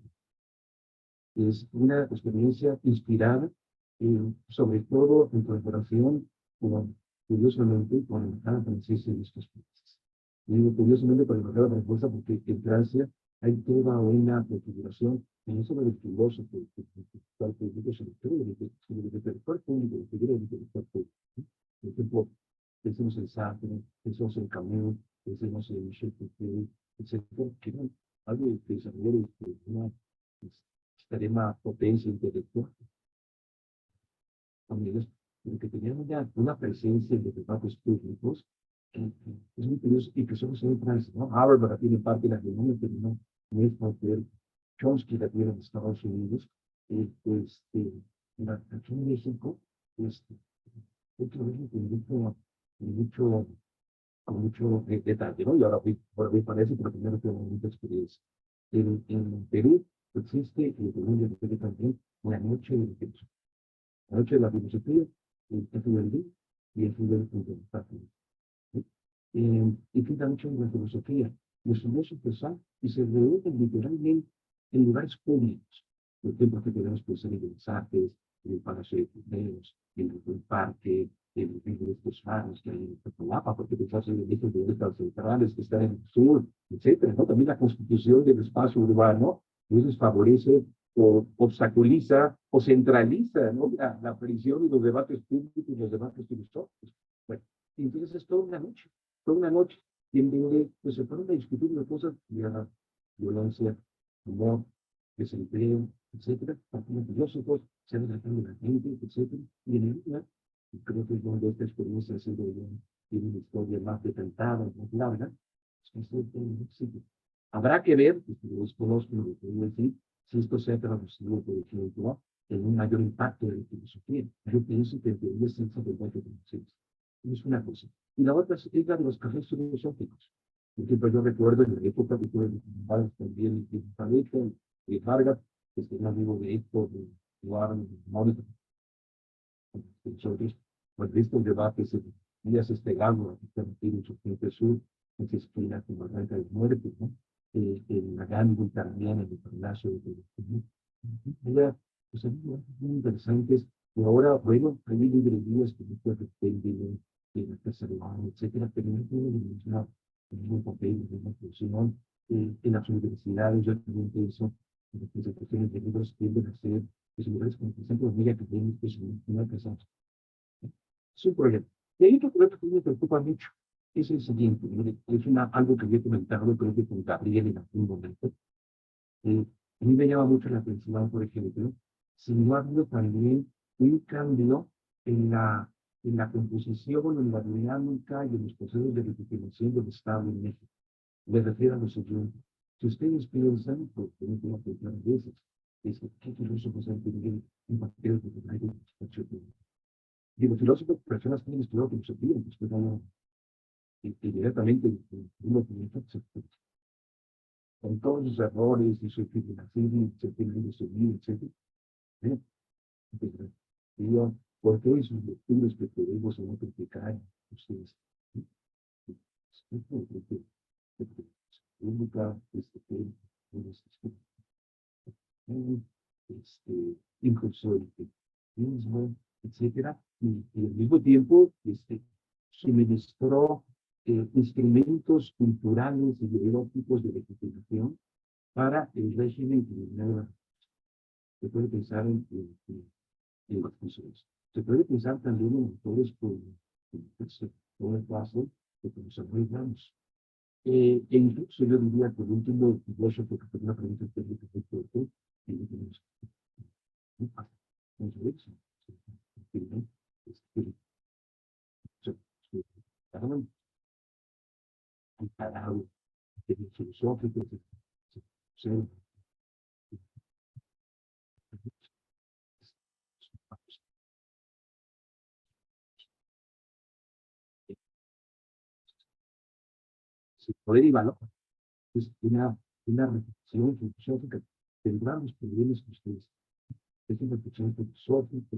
Es una experiencia inspirada, sobre todo en colaboración con, curiosamente, con la embajada francesa de estos países. Y digo curiosamente con la embajada francesa porque en Francia hay toda una configuración, no solo del filósofo, del público, sino del sector público, del figura del sector público. Por ejemplo, pensemos en Sartre, pensemos en Camus, pensemos en Michel Foucault, etcétera, que eran algo de pensadores de una extrema potencia intelectual. Amigos, que tenían una presencia en los debates públicos es muy curioso y que solo se ve en Francia, ¿no? Harvard tiene parte de la reunión, pero no es papel. Chomsky la tiene en Estados Unidos. Aquí en México, hay que verlo con mucho detalle, ¿no? Y ahora voy para eso, pero primero tengo mucha experiencia. En Perú existe, y en Colombia también, una noche de filosofía. La noche de la filosofía, el FUDD y el FUDD. Y queda mucho en la filosofía. Los filósofos van y se reúnen literalmente en lugares públicos. Por ejemplo, que tenemos pues en Bellas Artes, en el Palacio de Museos, en el parque, en estos faros que hay en Topolapa, porque quizás en el hijo de estas centrales que están en el sur, etcétera, ¿no? También la constitución del espacio urbano, eso favorece o obstaculiza o centraliza, ¿no? La aparición de los debates públicos y los debates filosóficos. Bueno, entonces es toda una noche, en donde pues, se ponen a discutir las cosas de la violencia, humor, desempleo, etcétera, para los filósofos, se van tratando de la gente, etcétera, y en el día, creo que es donde esta experiencia ha sido tiene una historia más decantada, más larga, habrá que ver, pues, los conozco, lo que voy a decir, si esto se ha traducido, por ejemplo, en un mayor impacto de la filosofía. Yo pienso que debería ser 50%. Es una cosa. Y la otra es la de los cafés filosóficos. Por ejemplo, yo recuerdo en la época que tuve también en Paleta, Vargas, que es el amigo de Héctor, de Eduardo, de Mónica, nosotros, pues estos debates en días estelados, aquí en su frente sur, en su esquina con Barranca de Muertos, ¿no? En la Gandhi también, en el Palacio de era, pues, muy interesantes. Y ahora, bueno, hay librerías que no pueden vender en la Casa de Baja, etcétera, pero no tiene ningún papel, ninguna función. En las universidades, yo también pienso, en las presentaciones de libros tienden a ser, pues, lugares como el Centro de Media Académica, es una casa. Es un problema. Y hay otro problema que me preocupa mucho, es el siguiente, mire, es algo que yo he comentado, creo que con Gabriel en algún momento. A mí me llama mucho la atención, por ejemplo, si no ha habido también un cambio en la composición, en la dinámica y en los procesos de legitimación del Estado en México. Me refiero a lo siguiente. Si ustedes piensan, porque no tengo que pensar veces, es que qué filósofos han tenido un papel de la educación pública. Digo, filósofos, personas que han estudiado filosofía, que estudian inmediatamente uno con todos sus errores y su disciplinación, de su vida, etc. Digo, ¿por qué sus lecturas que podemos no criticar ustedes? Pública, impulsó el feminismo, etcétera, y al mismo tiempo suministró instrumentos culturales y ideológicos de legitimación para el régimen criminal. Se puede pensar en los funcionarios. Se puede pensar también en autores como el sector de paso de Samuel Ramos. E incluso yo diría que el último filósofo que fue una pregunta técnica muy fuerte, y no tenemos filosófico, poder y valor. Es una reflexión filosófica. Tendrán los problemas que ustedes. Es una reflexión filosófica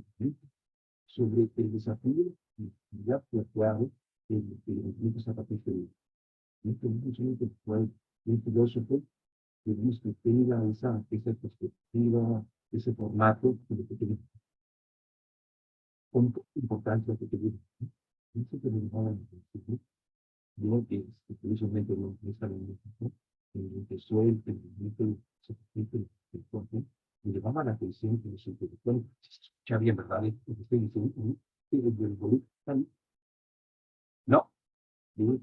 sobre el desafío y ya planteado en el movimiento zapatista. Un filósofo que tenga esa perspectiva, ese formato, con importancia que tiene. Eso que me va a decir. Digo que precisamente no está en México, empezó el movimiento y le llama la atención que los intelectuales se escucha bien, ¿verdad? Estoy diciendo, no, digo,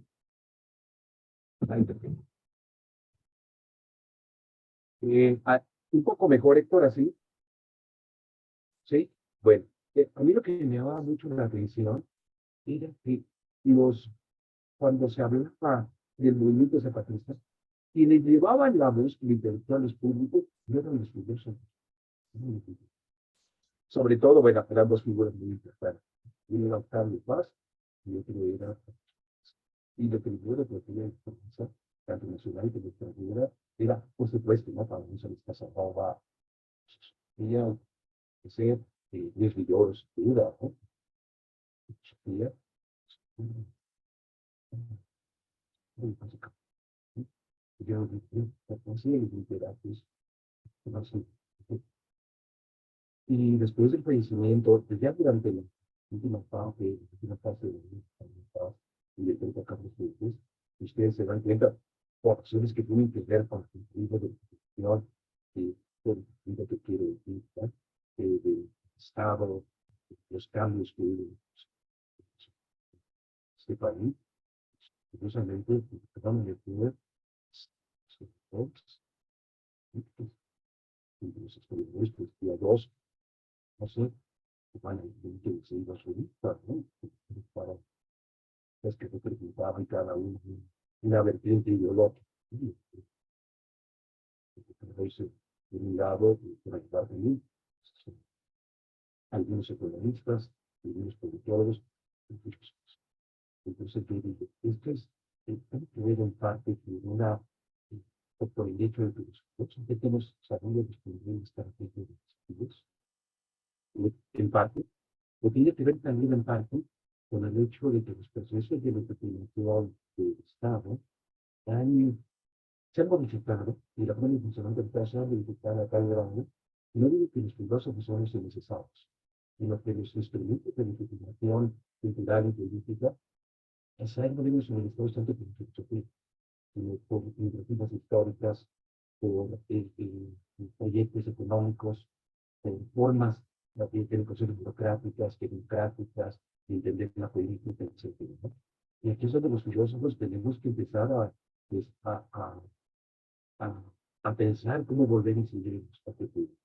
un poco mejor, Héctor, así, ¿sí? Bueno, a mí lo que me llamaba mucho la atención era que cuando se hablaba del movimiento zapatista, quienes llevaban la voz de intelectuales públicos no eran los filósofos. Sobre todo, bueno, eran dos figuras muy importantes. Uno era Octavio Paz y otro era. Y lo que yo refería a la tanto nacional como extranjera, era, por supuesto, ¿no? Para González Casanova, ella, que ser Luis Villoros, duda, ¿no? Sofía, muy básica. Yo, así, literatos, así. Y después del fallecimiento, pues ya durante la última fase de y el de Carlos Fuentes, ustedes se dan cuenta por acciones que tienen que ver con el tipo de institución y por lo que quiero decir, del Estado, los cambios que hubo en este país, curiosamente, van a detener los experimentos y a dos, no sé, van a decir que se iba a subir, ¿no? Para las que representaban cada uno una vertiente ideológica. De un lado, por ayudar de mí, algunos economistas, algunos politólogos, entonces yo digo, esto es tiene que ver en parte con una, por el hecho de que los objetivos sabido distinguir estrategias de objetivos, en parte, o tiene que ver también en parte con el hecho de que los procesos de legitimación del Estado se han modificado y la forma de funcionamiento del Estado se ha modificado a cada grado. No digo que los filósofos son los innecesarios, sino que los instrumentos de legitimación cultural y política no deben sobre el Estado tanto por filosofía, sino por iniciativas históricas, por proyectos económicos, por formas de procesos burocráticas, democráticas, de entender la política, etc. ¿No? Y aquí es donde los filósofos tenemos que empezar pues, a pensar cómo volver a incidir en el espacio público.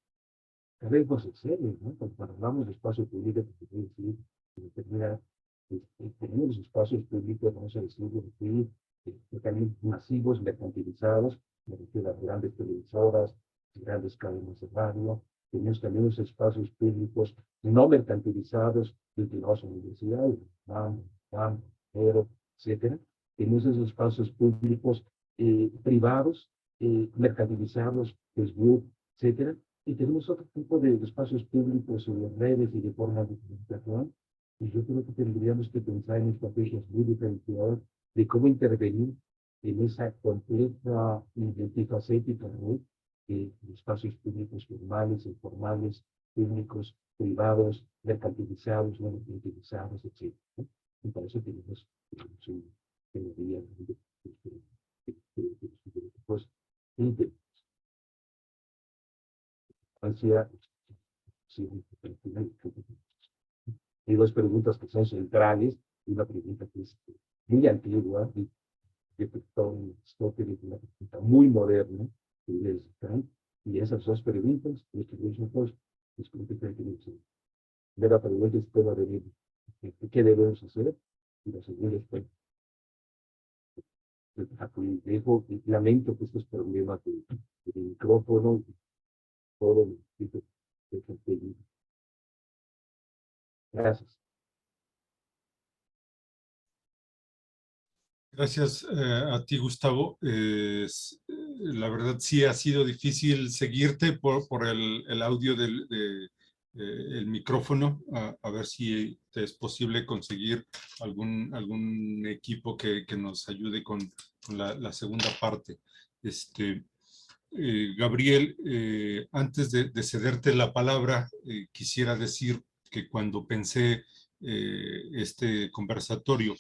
Cada vez más en serio, ¿no? Cuando hablamos de espacio público, porque quiere decir que tenemos los espacios públicos, vamos a decirlo aquí, mecanismos masivos, mercantilizados, me refiero a grandes televisoras, grandes cadenas de radio. Tenemos también los espacios públicos no mercantilizados, desde las universidades, pero, etcétera. Tenemos esos espacios públicos privados, mercantilizados, Facebook, etcétera. Y tenemos otro tipo de espacios públicos en las redes y de formas de comunicación. Y yo creo que tendríamos que pensar en estrategias muy diferenciadas de cómo intervenir en esa compleja y multifacética red de espacios públicos formales, informales, públicos, privados, mercantilizados, no mercantilizados, etc. Y para eso tenemos una teoría de pues, hay dos preguntas que son centrales, y una pregunta que es muy antigua, de Platón, Aristóteles, una pregunta muy moderna, y esas dos preguntas, los que nosotros discutimos, de la pregunta es puede venir, ¿qué debemos hacer? Y la segunda es, pues, lamento que estos problemas del micrófono, todo el tipo de gracias. Gracias a ti, Gustavo. La verdad sí ha sido difícil seguirte por el audio el micrófono. A ver si te es posible conseguir algún equipo que nos ayude con la segunda parte. Gabriel, antes de cederte la palabra, quisiera decir que cuando pensé este conversatorio,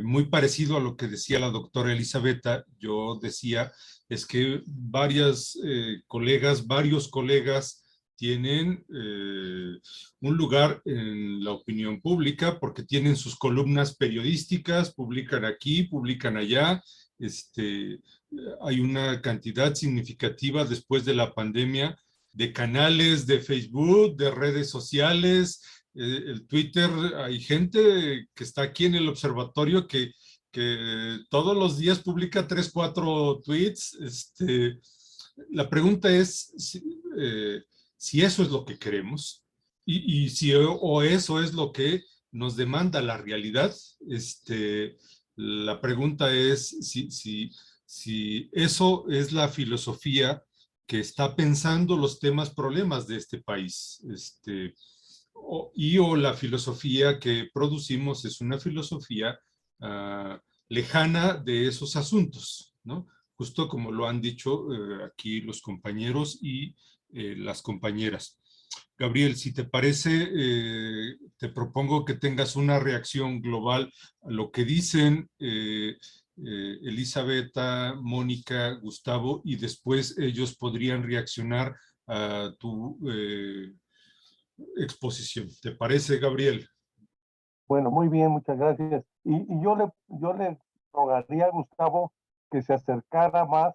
muy parecido a lo que decía la doctora Elisabetta, yo decía, es que varios colegas tienen un lugar en la opinión pública porque tienen sus columnas periodísticas, publican aquí, publican allá. Hay una cantidad significativa después de la pandemia de canales de Facebook, de redes sociales, el Twitter. Hay gente que está aquí en el observatorio que todos los días publica 3, 4 tweets. La pregunta es si eso es lo que queremos y si o eso es lo que nos demanda la realidad. La pregunta es si eso es la filosofía que está pensando los problemas de este país. O la filosofía que producimos es una filosofía lejana de esos asuntos, ¿no? Justo como lo han dicho aquí los compañeros y las compañeras. Gabriel, si te parece, te propongo que tengas una reacción global a lo que dicen Elisabetta, Mónica, Gustavo, y después ellos podrían reaccionar a tu exposición. ¿Te parece, Gabriel? Bueno, muy bien, muchas gracias. Y yo le rogaría a Gustavo que se acercara más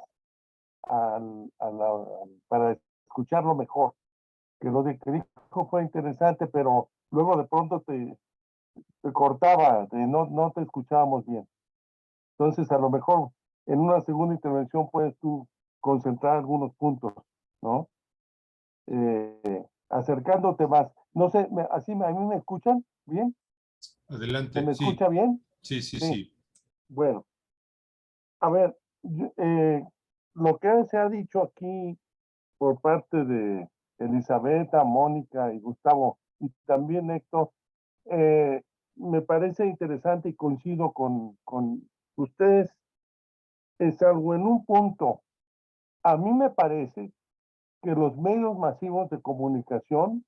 para escucharlo mejor. Que lo que dijo fue interesante, pero luego de pronto te cortaba, no te escuchábamos bien. Entonces, a lo mejor en una segunda intervención puedes tú concentrar algunos puntos, ¿no? Acercándote más. No sé, ¿a mí me escuchan bien? Adelante. ¿Se me Sí. escucha bien? Sí. Bueno, A ver, lo que se ha dicho aquí por parte de Elisabetta, Mónica y Gustavo, y también Héctor, me parece interesante y coincido con ustedes, salvo en un punto. A mí me parece que los medios masivos de comunicación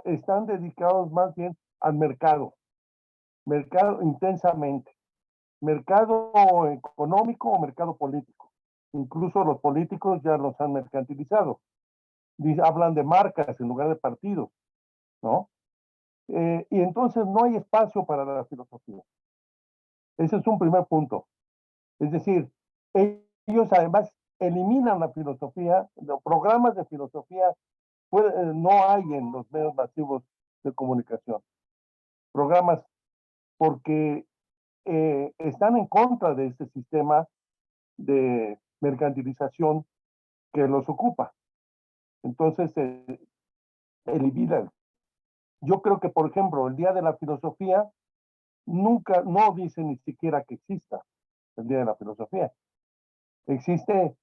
están dedicados más bien al mercado intensamente, mercado económico o mercado político. Incluso los políticos ya los han mercantilizado. Hablan de marcas en lugar de partidos, ¿no? Y entonces no hay espacio para la filosofía. Ese es un primer punto. Es decir, ellos además eliminan la filosofía, los programas de filosofía no hay en los medios masivos de comunicación. Programas porque están en contra de este sistema de mercantilización que los ocupa. Entonces, eliminan. Yo creo que, por ejemplo, el Día de la Filosofía no dice ni siquiera que exista el Día de la Filosofía. Existe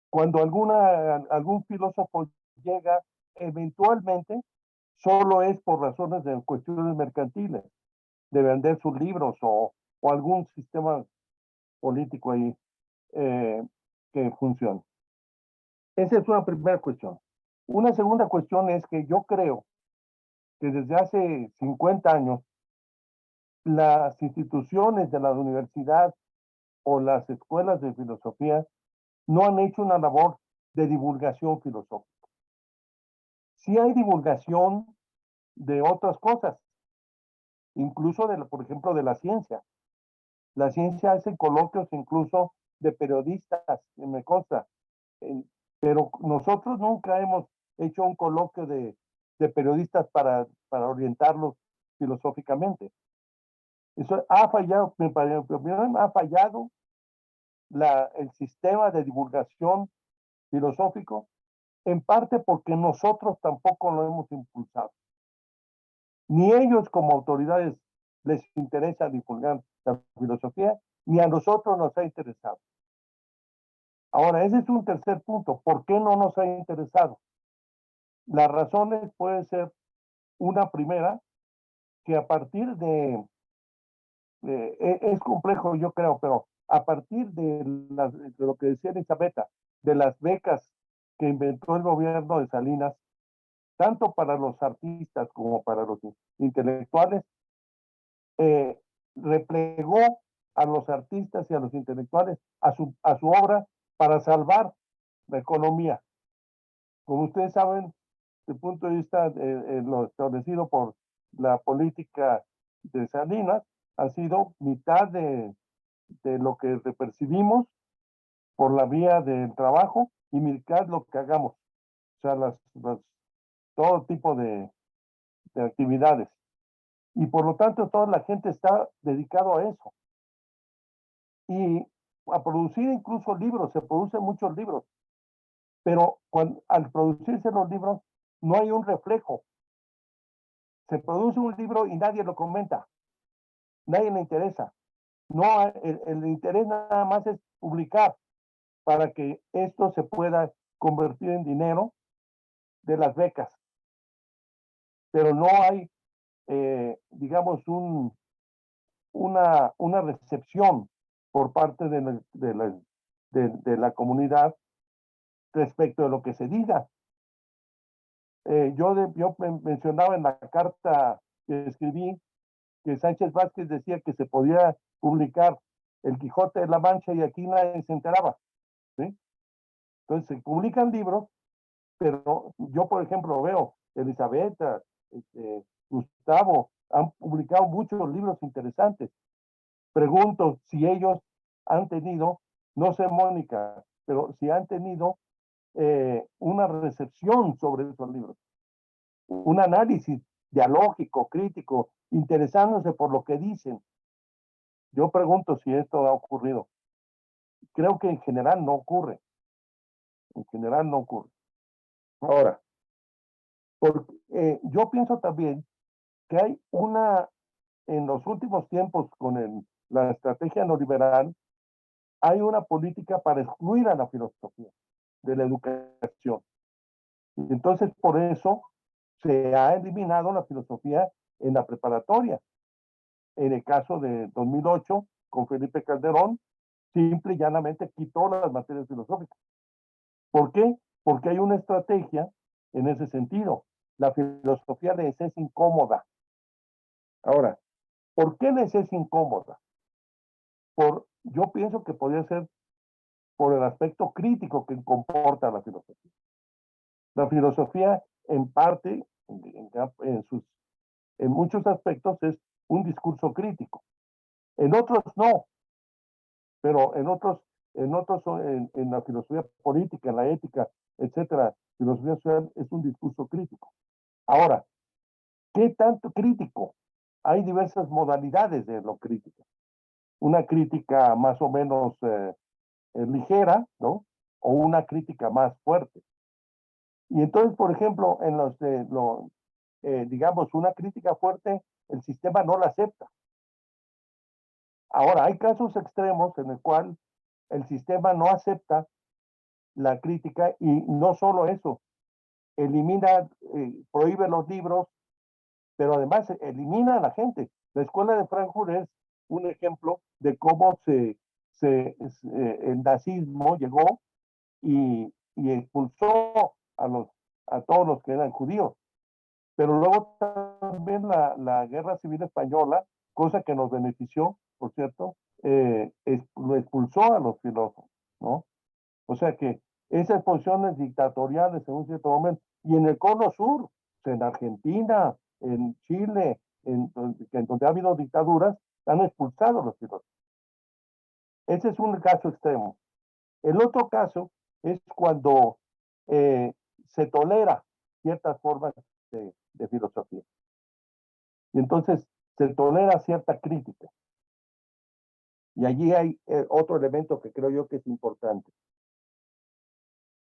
cuando algún filósofo llega, eventualmente, solo es por razones de cuestiones mercantiles, de vender sus libros o algún sistema político ahí que funcione. Esa es una primera cuestión. Una segunda cuestión es que yo creo que desde hace 50 años las instituciones de la universidad o las escuelas de filosofía no han hecho una labor de divulgación filosófica. Sí hay divulgación de otras cosas, incluso por ejemplo, de la ciencia. La ciencia hace coloquios incluso de periodistas, me consta, pero nosotros nunca hemos hecho un coloquio de periodistas para orientarlos filosóficamente. Eso ha fallado, me parece, ha fallado el sistema de divulgación filosófico, en parte porque nosotros tampoco lo hemos impulsado. Ni ellos como autoridades les interesa divulgar la filosofía, ni a nosotros nos ha interesado. Ahora, ese es un tercer punto. ¿Por qué no nos ha interesado? Las razones pueden ser una primera, que a partir es complejo yo creo, pero a partir de lo que decía Elisabetta, de las becas que inventó el gobierno de Salinas, tanto para los artistas como para los intelectuales, replegó a los artistas y a los intelectuales a su obra para salvar la economía. Como ustedes saben, desde el punto de vista lo establecido por la política de Salinas, ha sido mitad de lo que percibimos por la vía del trabajo y mitad lo que hagamos. O sea, todo tipo de actividades. Y por lo tanto, toda la gente está dedicado a eso. Y a producir incluso libros, se producen muchos libros. Pero al producirse los libros, no hay un reflejo. Se produce un libro y nadie lo comenta. Nadie le interesa. No, el interés nada más es publicar para que esto se pueda convertir en dinero de las becas. Pero no hay, digamos, una recepción por parte de la comunidad respecto de lo que se diga. Yo mencionaba en la carta que escribí que Sánchez Vázquez decía que se podía publicar el Quijote de la Mancha y aquí nadie se enteraba, ¿sí? Entonces se publican libros, pero yo, por ejemplo, veo Elisabetta, Gustavo, han publicado muchos libros interesantes. Pregunto si ellos han tenido, no sé Mónica, pero si han tenido una recepción sobre esos libros, un análisis dialógico, crítico, interesándose por lo que dicen. Yo pregunto si esto ha ocurrido. Creo que en general no ocurre. En general no ocurre. Ahora, yo pienso también que hay en los últimos tiempos con la estrategia neoliberal, hay una política para excluir a la filosofía de la educación. Y entonces, por eso se ha eliminado la filosofía en la preparatoria. En el caso de 2008, con Felipe Calderón, simple y llanamente quitó las materias filosóficas. ¿Por qué? Porque hay una estrategia en ese sentido. La filosofía les es incómoda. Ahora, ¿por qué les es incómoda? Yo pienso que podría ser por el aspecto crítico que comporta la filosofía. La filosofía, en parte, en muchos aspectos, es un discurso crítico. En otros no, pero en la filosofía política, en la ética, etcétera, filosofía social es un discurso crítico. Ahora, ¿qué tanto crítico? Hay diversas modalidades de lo crítico. Una crítica más o menos ligera, ¿no? O una crítica más fuerte. Y entonces, por ejemplo, digamos, una crítica fuerte, el sistema no la acepta. Ahora, hay casos extremos en el cual el sistema no acepta la crítica y no solo eso, elimina, prohíbe los libros, pero además elimina a la gente. La escuela de Frankfurt es un ejemplo de cómo el nazismo llegó y expulsó a todos los que eran judíos. Pero luego también la Guerra Civil Española, cosa que nos benefició, por cierto, lo expulsó a los filósofos, ¿no? O sea que esas posiciones dictatoriales en un cierto momento, y en el Cono Sur, en Argentina, en Chile, en donde ha habido dictaduras, han expulsado a los filósofos. Ese es un caso extremo. El otro caso es cuando se tolera ciertas formas de filosofía. Y entonces se tolera cierta crítica. Y allí hay otro elemento que creo yo que es importante.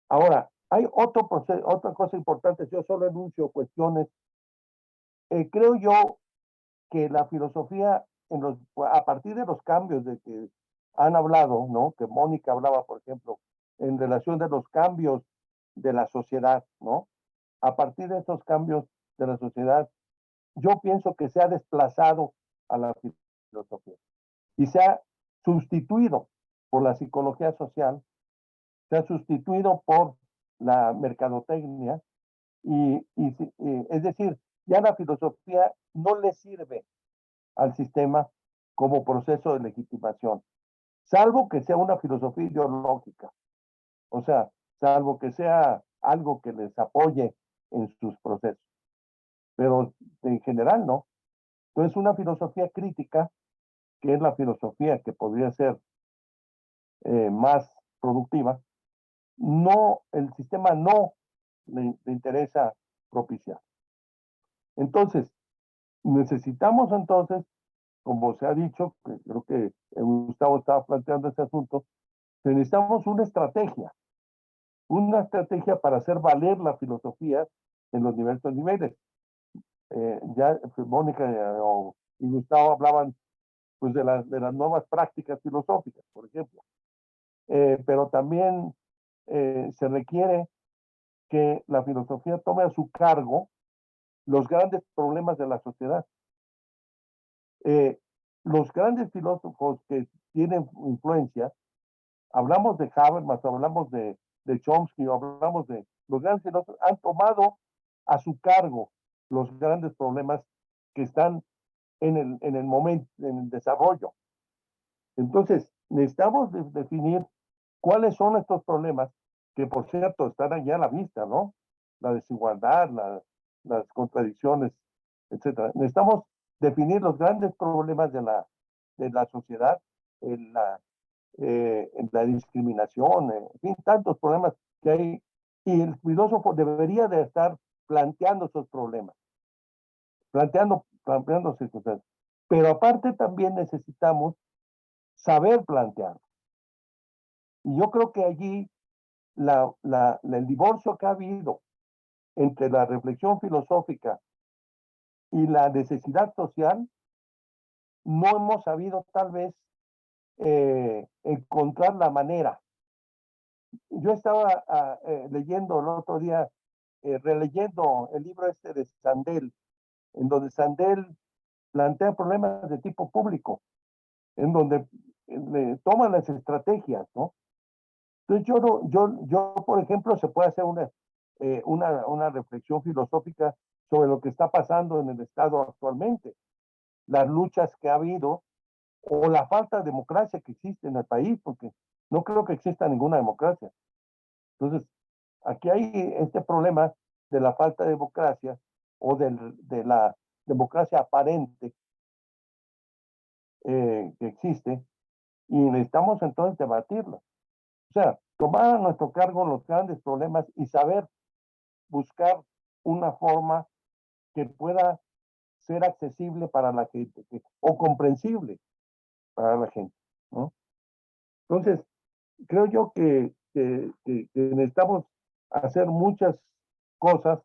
Ahora, hay otra cosa importante, yo solo enuncio cuestiones. Creo yo que la filosofía, a partir de los cambios de que han hablado, ¿no? Que Mónica hablaba, por ejemplo, en relación de los cambios de la sociedad, ¿no? A partir de esos cambios de la sociedad, yo pienso que se ha desplazado a la filosofía y se ha sustituido por la psicología social, se ha sustituido por la mercadotecnia es decir, ya la filosofía no le sirve al sistema como proceso de legitimación, salvo que sea una filosofía ideológica, o sea, salvo que sea algo que les apoye en sus procesos, pero en general no. Entonces, una filosofía crítica, que es la filosofía que podría ser más productiva, el sistema no le interesa propiciar. Entonces, necesitamos entonces, como se ha dicho, que creo que Gustavo estaba planteando ese asunto, necesitamos una estrategia para hacer valer la filosofía en los diversos niveles. Ya Mónica y Gustavo hablaban pues, de las nuevas prácticas filosóficas, por ejemplo. Pero también se requiere que la filosofía tome a su cargo los grandes problemas de la sociedad. Los grandes filósofos que tienen influencia, hablamos de Habermas, hablamos de Chomsky, hablamos de los grandes filósofos, han tomado a su cargo los grandes problemas que están en el momento, en el desarrollo. Entonces, necesitamos definir cuáles son estos problemas, que por cierto están allá a la vista, ¿no? La desigualdad, las contradicciones, etcétera. Necesitamos definir los grandes problemas de la sociedad, en la discriminación, en fin, tantos problemas que hay, y el filósofo debería de estar planteando esos problemas, planteando circunstancias. Pero aparte también necesitamos saber plantear. Y yo creo que allí el divorcio que ha habido entre la reflexión filosófica y la necesidad social no hemos sabido tal vez encontrar la manera. Yo estaba leyendo el otro día, releyendo el libro este de Sandel, en donde Sandel plantea problemas de tipo público, en donde toman las estrategias, ¿no? Entonces yo, por ejemplo, se puede hacer una reflexión filosófica sobre lo que está pasando en el Estado actualmente, las luchas que ha habido o la falta de democracia que existe en el país, porque no creo que exista ninguna democracia. Entonces, aquí hay este problema de la falta de democracia o de la democracia aparente que existe, y necesitamos entonces debatirla. O sea, tomar a nuestro cargo los grandes problemas y saber buscar una forma que pueda ser accesible para la gente o comprensible para la gente, ¿no? Entonces, creo yo que necesitamos hacer muchas cosas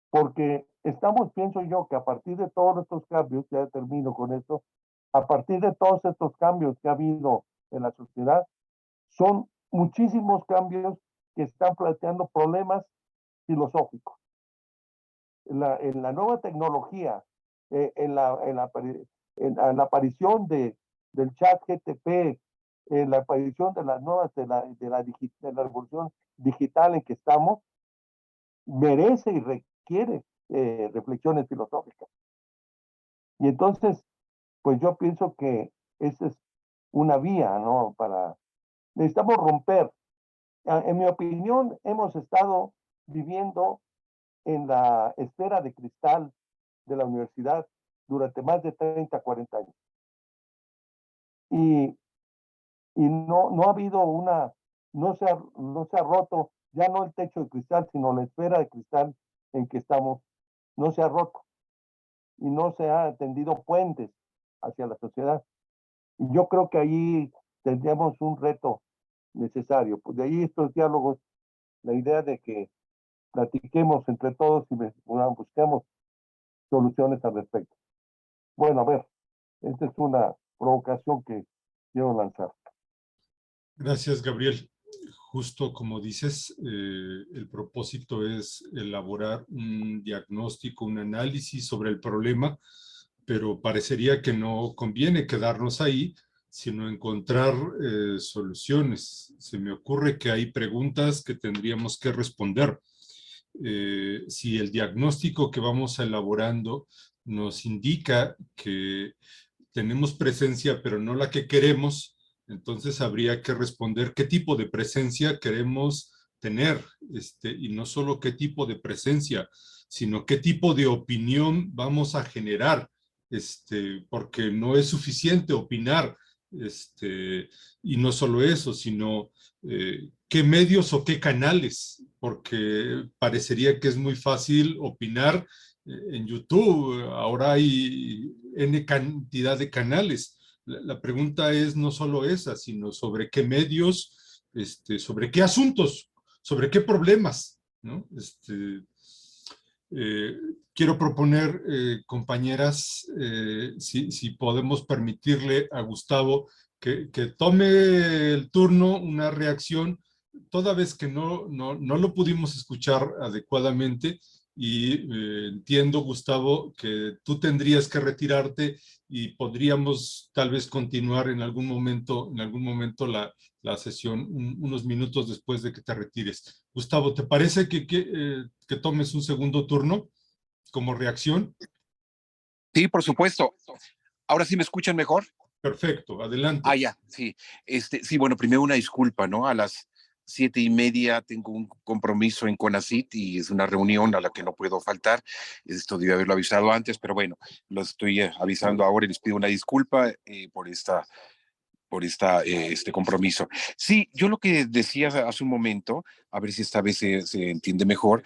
porque estamos, pienso yo, que a partir de todos estos cambios, ya termino con esto, a partir de todos estos cambios que ha habido en la sociedad, son muchísimos cambios que están planteando problemas filosóficos. En la nueva tecnología, en la aparición del chat GTP, en la aparición de las nuevas, de la revolución digital en que estamos, merece y requiere reflexiones filosóficas. Y entonces, pues yo pienso que esa es una vía, ¿no? Necesitamos romper. En mi opinión, hemos estado viviendo en la esfera de cristal de la universidad durante más de 30, 40 años. Y no ha habido no se ha roto, ya no el techo de cristal, sino la esfera de cristal en que estamos, no se ha roto. Y no se ha tendido puentes hacia la sociedad. Y yo creo que ahí tendríamos un reto necesario. Pues de ahí estos diálogos, la idea de que platiquemos entre todos y busquemos soluciones al respecto. Bueno, a ver, esta es una provocación que quiero lanzar. Gracias, Gabriel. Justo como dices, el propósito es elaborar un diagnóstico, un análisis sobre el problema, pero parecería que no conviene quedarnos ahí, sino encontrar soluciones. Se me ocurre que hay preguntas que tendríamos que responder. Si el diagnóstico que vamos elaborando nos indica que tenemos presencia, pero no la que queremos, entonces habría que responder qué tipo de presencia queremos tener, y no solo qué tipo de presencia, sino qué tipo de opinión vamos a generar, porque no es suficiente opinar, y no solo eso, sino qué medios o qué canales, porque parecería que es muy fácil opinar en YouTube, ahora hay N cantidad de canales. La pregunta es no solo esa, sino sobre qué medios, sobre qué asuntos, sobre qué problemas, ¿no? Quiero proponer, compañeras, si podemos permitirle a Gustavo que tome el turno, una reacción, toda vez que no lo pudimos escuchar adecuadamente, y entiendo, Gustavo, que tú tendrías que retirarte y podríamos tal vez continuar en algún momento la sesión unos minutos después de que te retires. Gustavo, ¿te parece que tomes un segundo turno como reacción? Sí, por supuesto. ¿Ahora sí me escuchan mejor? Perfecto, adelante. Ya, sí. Sí, bueno, primero una disculpa, ¿no? A las 7:30 tengo un compromiso en CONACYT y es una reunión a la que no puedo faltar. Esto debí haberlo avisado antes, pero bueno, lo estoy avisando ahora y les pido una disculpa por este compromiso. Sí, yo lo que decía hace un momento, a ver si esta vez se entiende mejor,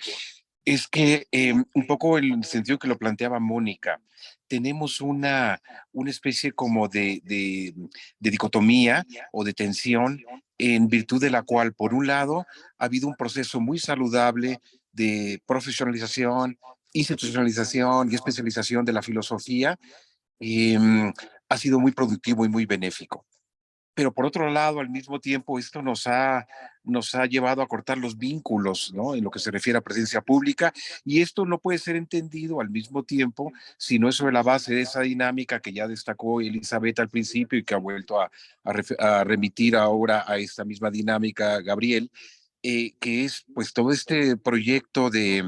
es que un poco en el sentido que lo planteaba Mónica, tenemos una especie como de dicotomía o de tensión en virtud de la cual, por un lado, ha habido un proceso muy saludable de profesionalización, institucionalización y especialización de la filosofía, ha sido muy productivo y muy benéfico. Pero por otro lado, al mismo tiempo, esto nos ha llevado a cortar los vínculos, ¿no? En lo que se refiere a presencia pública, y esto no puede ser entendido al mismo tiempo si no es sobre la base de esa dinámica que ya destacó Elizabeth al principio y que ha vuelto a remitir ahora a esta misma dinámica, Gabriel, que es pues todo este proyecto de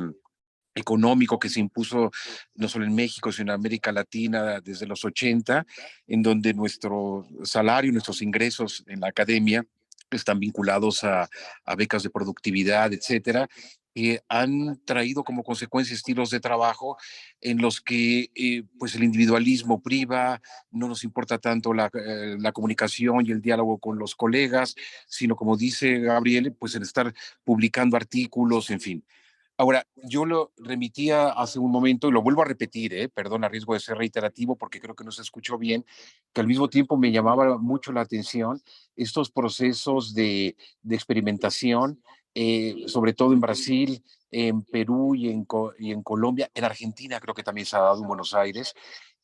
económico que se impuso no solo en México, sino en América Latina desde los 80, en donde nuestro salario, nuestros ingresos en la academia están vinculados a becas de productividad, etcétera, que han traído como consecuencia estilos de trabajo en los que pues el individualismo priva, no nos importa tanto la comunicación y el diálogo con los colegas, sino como dice Gabriel, pues en estar publicando artículos, en fin. Ahora, yo lo remitía hace un momento y lo vuelvo a repetir, perdón, a riesgo de ser reiterativo porque creo que no se escuchó bien, que al mismo tiempo me llamaba mucho la atención estos procesos de experimentación, sobre todo en Brasil, en Perú y en Colombia, en Argentina creo que también se ha dado en Buenos Aires,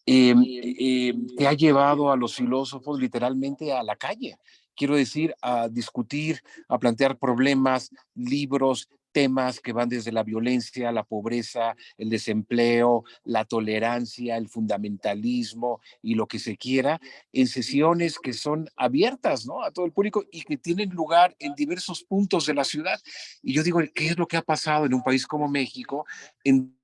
que ha llevado a los filósofos literalmente a la calle. Quiero decir, a discutir, a plantear problemas, libros, temas que van desde la violencia, la pobreza, el desempleo, la tolerancia, el fundamentalismo y lo que se quiera, en sesiones que son abiertas, ¿no?, a todo el público y que tienen lugar en diversos puntos de la ciudad. Y yo digo, ¿qué es lo que ha pasado en un país como México, en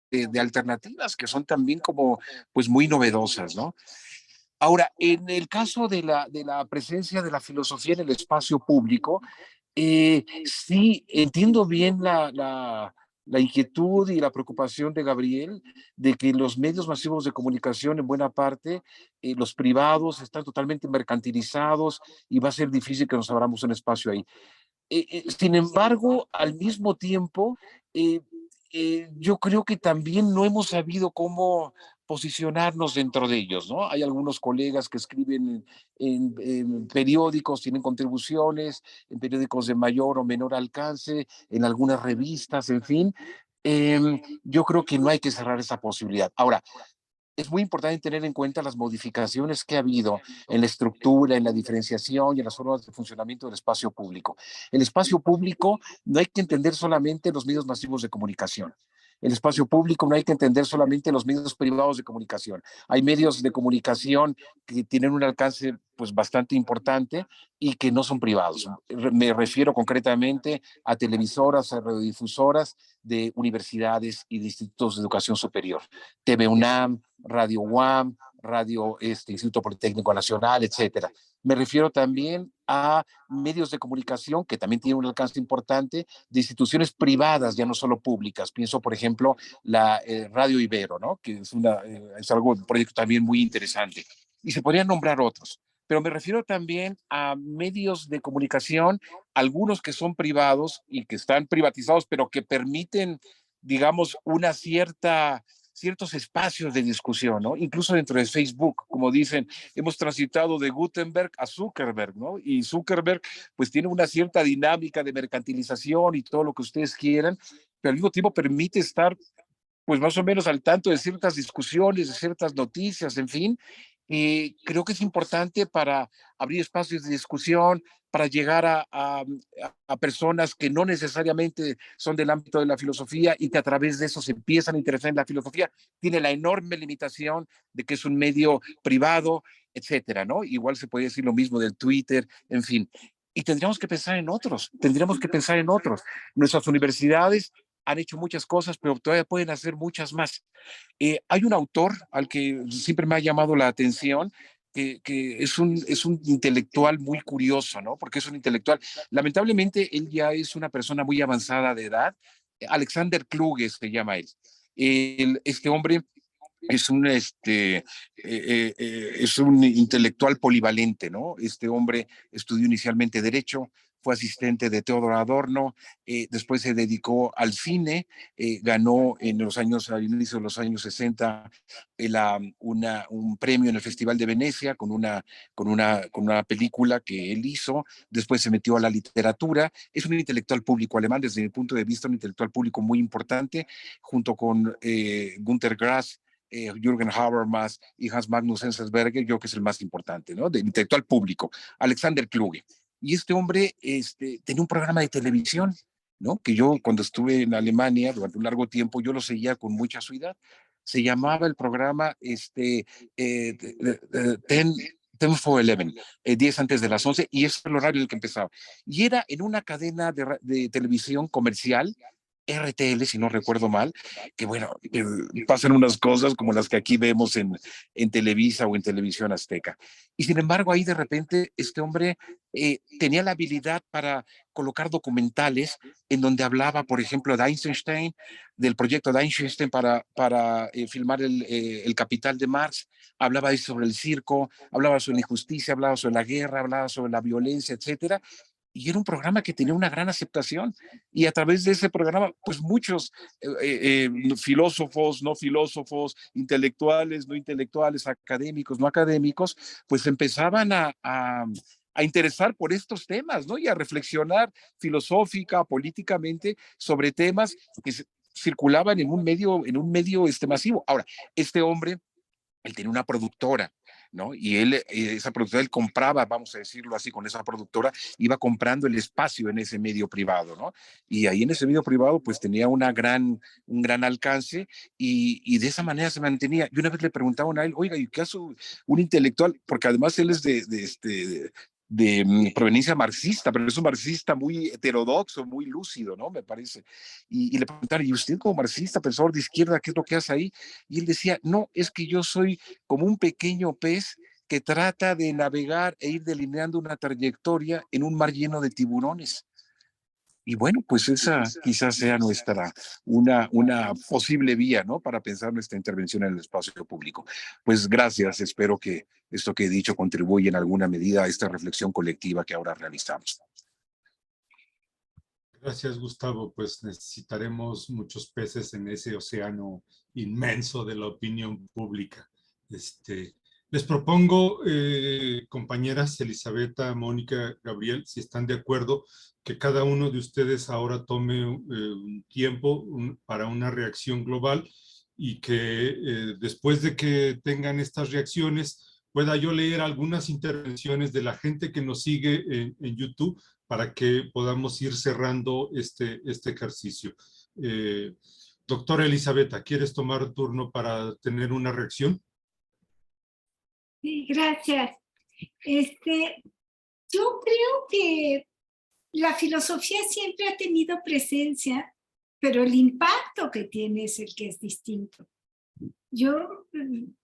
de alternativas que son también como pues muy novedosas, ¿no? Ahora, en el caso de la presencia de la filosofía en el espacio público, sí, entiendo bien la inquietud y la preocupación de Gabriel de que los medios masivos de comunicación, en buena parte, los privados, están totalmente mercantilizados y va a ser difícil que nos abramos un espacio ahí. Sin embargo, al mismo tiempo, eh, yo creo que también no hemos sabido cómo posicionarnos dentro de ellos, ¿no? Hay algunos colegas que escriben en periódicos, tienen contribuciones, en periódicos de mayor o menor alcance, en algunas revistas, en fin. Yo creo que no hay que cerrar esa posibilidad. Ahora, es muy importante tener en cuenta las modificaciones que ha habido en la estructura, en la diferenciación y en las formas de funcionamiento del espacio público. El espacio público no hay que entender solamente los medios masivos de comunicación. El espacio público no hay que entender solamente los medios privados de comunicación. Hay medios de comunicación que tienen un alcance pues bastante importante y que no son privados. Me refiero concretamente a televisoras, a radiodifusoras de universidades y de institutos de educación superior. TV UNAM, Radio UAM, Radio Instituto Politécnico Nacional, etcétera. Me refiero también a medios de comunicación que también tienen un alcance importante de instituciones privadas, ya no solo públicas. Pienso, por ejemplo, la Radio Ibero, ¿no?, que es algo, un proyecto también muy interesante. Y se podrían nombrar otros. Pero me refiero también a medios de comunicación, algunos que son privados y que están privatizados, pero que permiten, digamos, ciertos espacios de discusión, ¿no? Incluso dentro de Facebook, como dicen, hemos transitado de Gutenberg a Zuckerberg, ¿no? Y Zuckerberg, pues tiene una cierta dinámica de mercantilización y todo lo que ustedes quieran, pero al mismo tiempo permite estar, pues más o menos al tanto de ciertas discusiones, de ciertas noticias, en fin. Creo que es importante para abrir espacios de discusión, para llegar a personas que no necesariamente son del ámbito de la filosofía y que a través de eso se empiezan a interesar en la filosofía. Tiene la enorme limitación de que es un medio privado, etcétera, ¿no? Igual se puede decir lo mismo del Twitter, en fin. Y tendríamos que pensar en otros, tendríamos que pensar en otros. Nuestras universidades han hecho muchas cosas, pero todavía pueden hacer muchas más. Hay un autor al que siempre me ha llamado la atención, que es un intelectual muy curioso, ¿no? Porque es un intelectual. Lamentablemente, él ya es una persona muy avanzada de edad. Alexander Kluge se llama él. Este hombre es un intelectual polivalente, ¿no? Este hombre estudió inicialmente Derecho, fue asistente de Teodoro Adorno, después se dedicó al cine, ganó al inicio de los años 60 un premio en el Festival de Venecia con una película que él hizo, después se metió a la literatura, es un intelectual público alemán, desde mi punto de vista, un intelectual público muy importante, junto con Günter Grass, Jürgen Habermas y Hans Magnus Enzensberger, yo que es el más importante, ¿no? Del intelectual público, Alexander Kluge. Y este hombre tenía un programa de televisión, ¿no? Que yo cuando estuve en Alemania durante un largo tiempo, yo lo seguía con mucha asiduidad. Se llamaba el programa 10 for 11, 10 antes de las 11, y es el horario en el que empezaba. Y era en una cadena de televisión comercial, RTL, si no recuerdo mal, que bueno, pasan unas cosas como las que aquí vemos en Televisa o en Televisión Azteca. Y sin embargo, ahí de repente este hombre tenía la habilidad para colocar documentales en donde hablaba, por ejemplo, de Einstein, del proyecto de Einstein para filmar el Capital de Marx, hablaba ahí sobre el circo, hablaba sobre la injusticia, hablaba sobre la guerra, hablaba sobre la violencia, etcétera. Y era un programa que tenía una gran aceptación. Y a través de ese programa, pues muchos filósofos, no filósofos, intelectuales, no intelectuales, académicos, no académicos, pues empezaban a interesar por estos temas, ¿no? Y a reflexionar filosófica, políticamente, sobre temas que circulaban en un medio masivo. Ahora, este hombre, él tenía una productora, ¿no? Y esa productora, él compraba, vamos a decirlo así, con esa productora, iba comprando el espacio en ese medio privado, ¿no? Y ahí en ese medio privado, pues tenía un gran alcance y de esa manera se mantenía. Y una vez le preguntaban a él, oiga, ¿y qué hace un intelectual? Porque además él es de proveniencia marxista, pero es un marxista muy heterodoxo, muy lúcido, ¿no? Me parece. Y le preguntaron, ¿y usted como marxista, pensador de izquierda, qué es lo que hace ahí? Y él decía, no, es que yo soy como un pequeño pez que trata de navegar e ir delineando una trayectoria en un mar lleno de tiburones. Y bueno, pues esa quizás sea una posible vía, ¿no? Para pensar nuestra intervención en el espacio público. Pues gracias, espero que esto que he dicho contribuya en alguna medida a esta reflexión colectiva que ahora realizamos. Gracias, Gustavo. Pues necesitaremos muchos peces en ese océano inmenso de la opinión pública. Les propongo, compañeras Elisabetta, Mónica, Gabriel, si están de acuerdo, que cada uno de ustedes ahora tome un tiempo para una reacción global y que después de que tengan estas reacciones pueda yo leer algunas intervenciones de la gente que nos sigue en YouTube para que podamos ir cerrando este ejercicio. Doctora Elisabetta, ¿quieres tomar turno para tener una reacción? Sí, gracias. Yo creo que la filosofía siempre ha tenido presencia, pero el impacto que tiene es el que es distinto.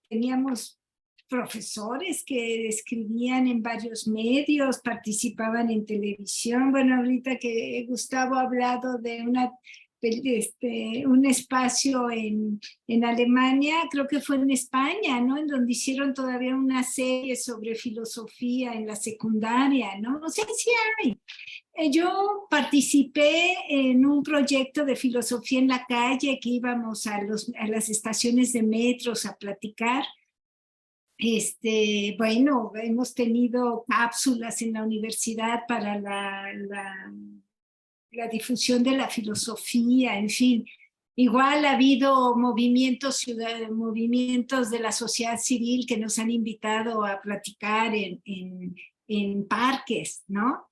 Teníamos profesores que escribían en varios medios, participaban en televisión. Bueno, ahorita que Gustavo ha hablado de un espacio en Alemania, creo que fue en España, ¿no? En donde hicieron todavía una serie sobre filosofía en la secundaria, ¿no? No sé si hay. Yo participé en un proyecto de filosofía en la calle, que íbamos a las estaciones de metros a platicar. Bueno, hemos tenido cápsulas en la universidad para la difusión de la filosofía, en fin. Igual ha habido movimientos de la sociedad civil que nos han invitado a platicar en parques, ¿no?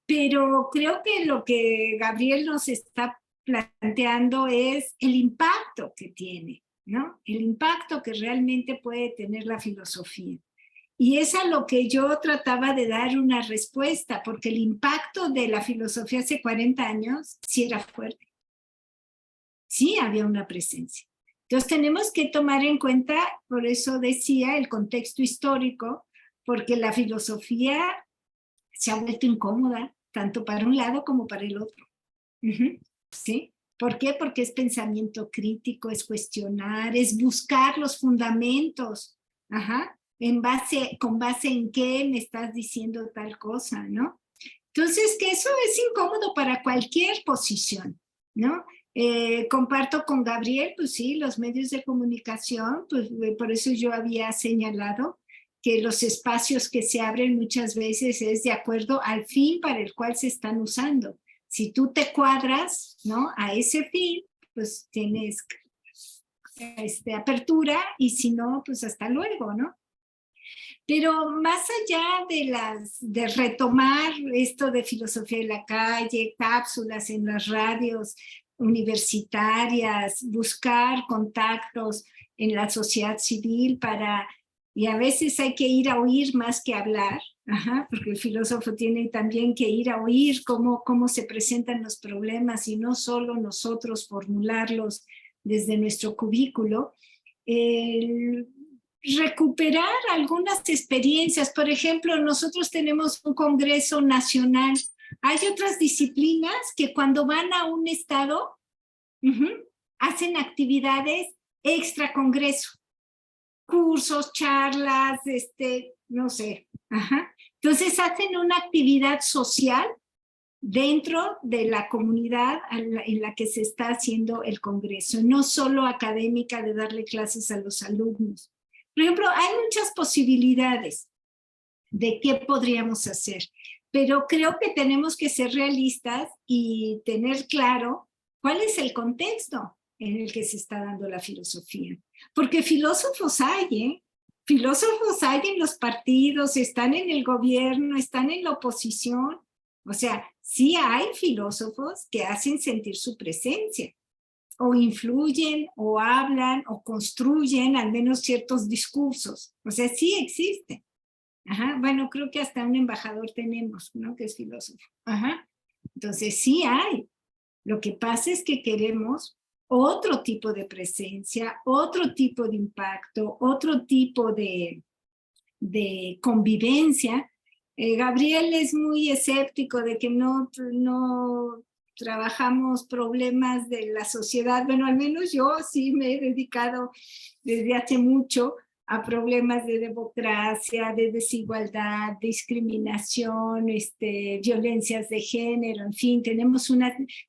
Pero creo que lo que Gabriel nos está planteando es el impacto que tiene, ¿no? El impacto que realmente puede tener la filosofía. Y es a lo que yo trataba de dar una respuesta, porque el impacto de la filosofía hace 40 años sí era fuerte. Sí había una presencia. Entonces tenemos que tomar en cuenta, por eso decía, el contexto histórico, porque la filosofía se ha vuelto incómoda, tanto para un lado como para el otro. ¿Sí? ¿Por qué? Porque es pensamiento crítico, es cuestionar, es buscar los fundamentos. Ajá. ¿Con base en qué me estás diciendo tal cosa, ¿no? Entonces, que eso es incómodo para cualquier posición, ¿no? Comparto con Gabriel, pues sí, los medios de comunicación, pues por eso yo había señalado que los espacios que se abren muchas veces es de acuerdo al fin para el cual se están usando. Si tú te cuadras, ¿no?, a ese fin, pues tienes apertura, y si no, pues hasta luego, ¿no? Pero más allá de retomar esto de filosofía de la calle, cápsulas en las radios universitarias, buscar contactos en la sociedad civil y a veces hay que ir a oír más que hablar, porque el filósofo tiene también que ir a oír cómo se presentan los problemas y no solo nosotros formularlos desde nuestro cubículo. Recuperar algunas experiencias. Por ejemplo, nosotros tenemos un congreso nacional. Hay otras disciplinas que cuando van a un estado hacen actividades extra congreso, cursos, charlas, no sé. Entonces hacen una actividad social dentro de la comunidad en la que se está haciendo el congreso, no solo académica de darle clases a los alumnos. Por ejemplo, hay muchas posibilidades de qué podríamos hacer, pero creo que tenemos que ser realistas y tener claro cuál es el contexto en el que se está dando la filosofía. Porque filósofos hay, ¿eh? Filósofos hay en los partidos, están en el gobierno, están en la oposición. O sea, sí hay filósofos que hacen sentir su presencia, o influyen, o hablan, o construyen al menos ciertos discursos. O sea, sí existe. Bueno, creo que hasta un embajador tenemos, ¿no? Que es filósofo. Entonces, sí hay. Lo que pasa es que queremos otro tipo de presencia, otro tipo de impacto, otro tipo de convivencia. Gabriel es muy escéptico de que no trabajamos problemas de la sociedad. Bueno, al menos yo sí me he dedicado desde hace mucho a problemas de democracia, de desigualdad, discriminación, violencias de género, en fin, tenemos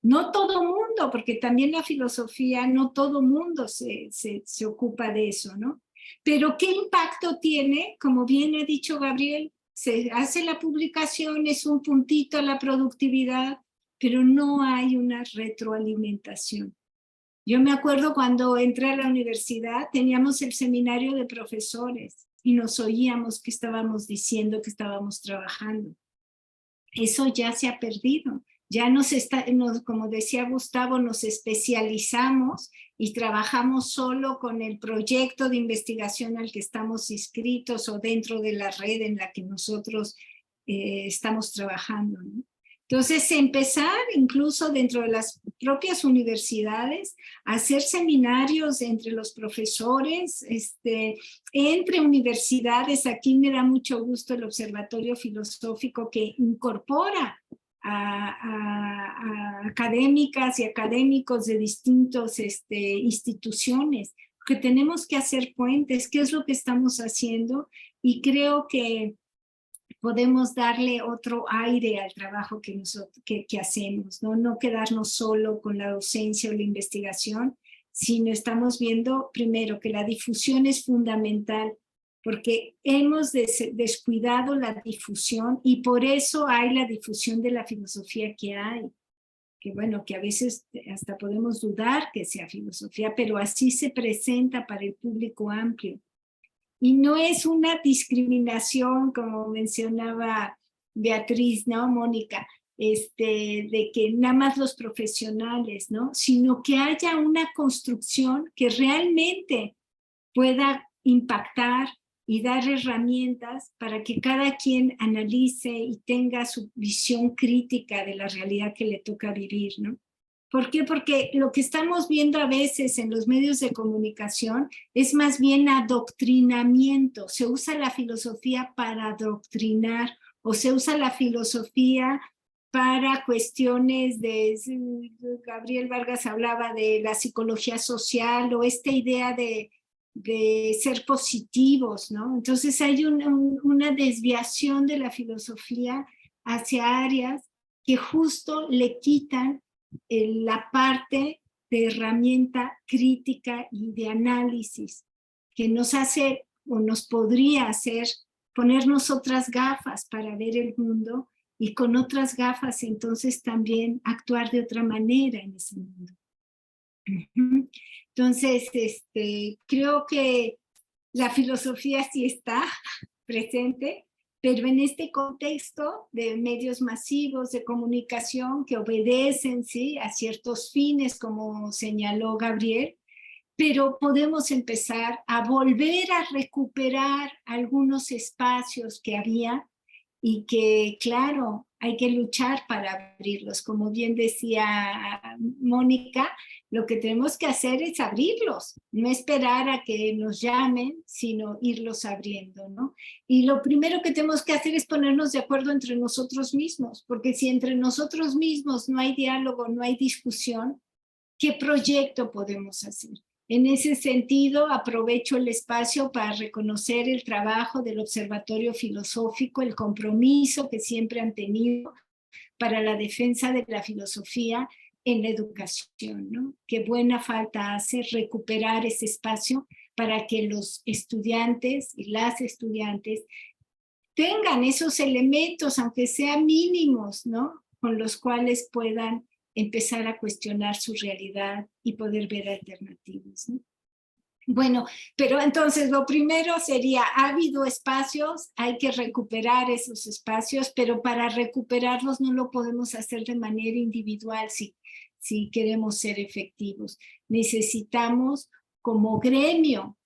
no todo mundo, porque también la filosofía, no todo mundo se ocupa de eso, ¿no? Pero ¿qué impacto tiene? Como bien ha dicho Gabriel, se hace la publicación, es un puntito a la productividad, pero no hay una retroalimentación. Yo me acuerdo cuando entré a la universidad, teníamos el seminario de profesores y nos oíamos que estábamos diciendo, que estábamos trabajando. Eso ya se ha perdido. Ya como decía Gustavo, nos especializamos y trabajamos solo con el proyecto de investigación al que estamos inscritos o dentro de la red en la que nosotros estamos trabajando, ¿no? Entonces, empezar incluso dentro de las propias universidades, a hacer seminarios entre los profesores, entre universidades. Aquí me da mucho gusto el Observatorio Filosófico que incorpora a académicas y académicos de distintas instituciones, que tenemos que hacer puentes, qué es lo que estamos haciendo, y creo que podemos darle otro aire al trabajo que hacemos, ¿no? No quedarnos solo con la docencia o la investigación, sino estamos viendo primero que la difusión es fundamental, porque hemos descuidado la difusión y por eso hay la difusión de la filosofía que hay. Que bueno, que a veces hasta podemos dudar que sea filosofía, pero así se presenta para el público amplio. Y no es una discriminación, como mencionaba Beatriz, ¿no, Mónica? De que nada más los profesionales, ¿no? Sino que haya una construcción que realmente pueda impactar y dar herramientas para que cada quien analice y tenga su visión crítica de la realidad que le toca vivir, ¿no? ¿Por qué? Porque lo que estamos viendo a veces en los medios de comunicación es más bien adoctrinamiento. Se usa la filosofía para adoctrinar o se usa la filosofía para cuestiones Gabriel Vargas hablaba de la psicología social o esta idea de ser positivos, ¿no? Entonces hay una desviación de la filosofía hacia áreas que justo le quitan la parte de herramienta crítica y de análisis que nos hace o nos podría hacer ponernos otras gafas para ver el mundo y con otras gafas entonces también actuar de otra manera en ese mundo. Ujú. Entonces, creo que la filosofía sí está presente, pero en este contexto de medios masivos de comunicación que obedecen, ¿sí?, a ciertos fines, como señaló Gabriel, pero podemos empezar a volver a recuperar algunos espacios que había y que, claro, hay que luchar para abrirlos. Como bien decía Mónica, lo que tenemos que hacer es abrirlos, no esperar a que nos llamen, sino irlos abriendo, ¿no? Y lo primero que tenemos que hacer es ponernos de acuerdo entre nosotros mismos, porque si entre nosotros mismos no hay diálogo, no hay discusión, ¿qué proyecto podemos hacer? En ese sentido, aprovecho el espacio para reconocer el trabajo del Observatorio Filosófico, el compromiso que siempre han tenido para la defensa de la filosofía en la educación, ¿no? Qué buena falta hace recuperar ese espacio para que los estudiantes y las estudiantes tengan esos elementos, aunque sean mínimos, ¿no?, con los cuales puedan empezar a cuestionar su realidad y poder ver alternativas, ¿no? Bueno, pero entonces lo primero sería, ha habido espacios, hay que recuperar esos espacios, pero para recuperarlos no lo podemos hacer de manera individual si queremos ser efectivos. Necesitamos como gremio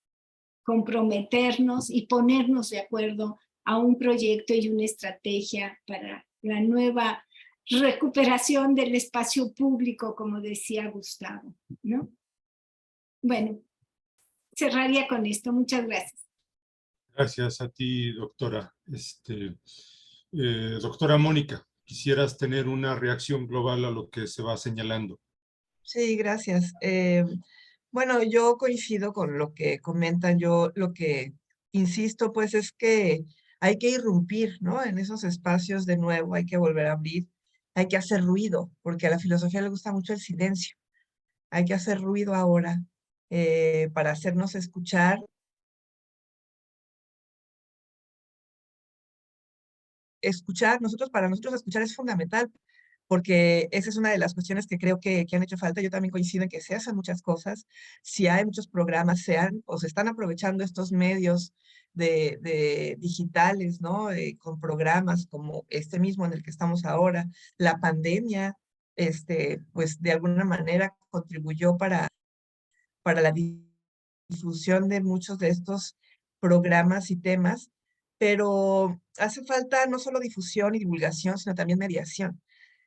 comprometernos y ponernos de acuerdo a un proyecto y una estrategia para la nueva recuperación del espacio público, como decía Gustavo, ¿no? Bueno, cerraría con esto. Muchas gracias. Gracias a ti, doctora. Doctora Mónica, quisieras tener una reacción global a lo que se va señalando. Sí, gracias. Bueno, yo coincido con lo que comentan. Yo lo que insisto, pues, es que hay que irrumpir, ¿no?, en esos espacios de nuevo, hay que volver a abrir, hay que hacer ruido, porque a la filosofía le gusta mucho el silencio. Hay que hacer ruido ahora para hacernos escuchar. Para nosotros escuchar es fundamental, porque esa es una de las cuestiones que creo que han hecho falta. Yo también coincido en que se hacen muchas cosas, si hay muchos programas, o se están aprovechando estos medios de digitales, ¿no?, con programas como este mismo en el que estamos ahora. La pandemia, pues de alguna manera contribuyó para la difusión de muchos de estos programas y temas, pero hace falta no solo difusión y divulgación, sino también mediación.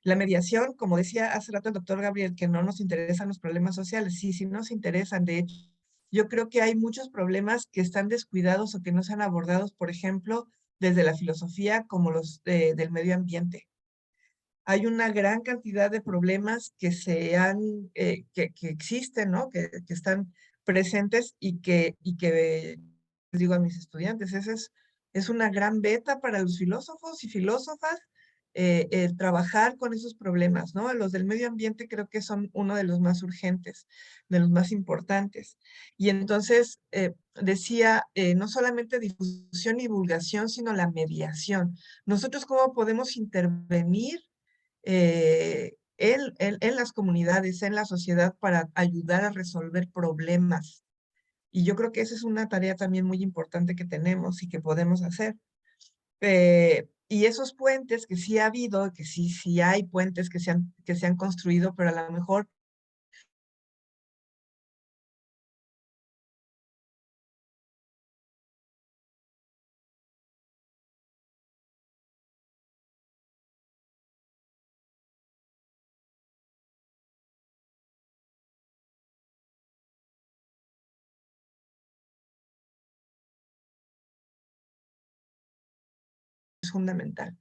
La mediación, como decía hace rato el doctor Gabriel, que no nos interesan los problemas sociales. Sí, sí nos interesan. De hecho, yo creo que hay muchos problemas que están descuidados o que no se han abordado, por ejemplo, desde la filosofía, como los del medio ambiente. Hay una gran cantidad de problemas que existen, ¿no?, que están presentes y que les digo a mis estudiantes, es una gran beta para los filósofos y filósofas, el trabajar con esos problemas, ¿no? Los del medio ambiente creo que son uno de los más urgentes, de los más importantes. Y entonces, decía, no solamente difusión y divulgación, sino la mediación. Nosotros, ¿cómo podemos intervenir en las comunidades, en la sociedad, para ayudar a resolver problemas? Y yo creo que esa es una tarea también muy importante que tenemos y que podemos hacer. Y esos puentes que sí ha habido, que sí hay puentes que se han construido, pero a lo mejor es fundamental.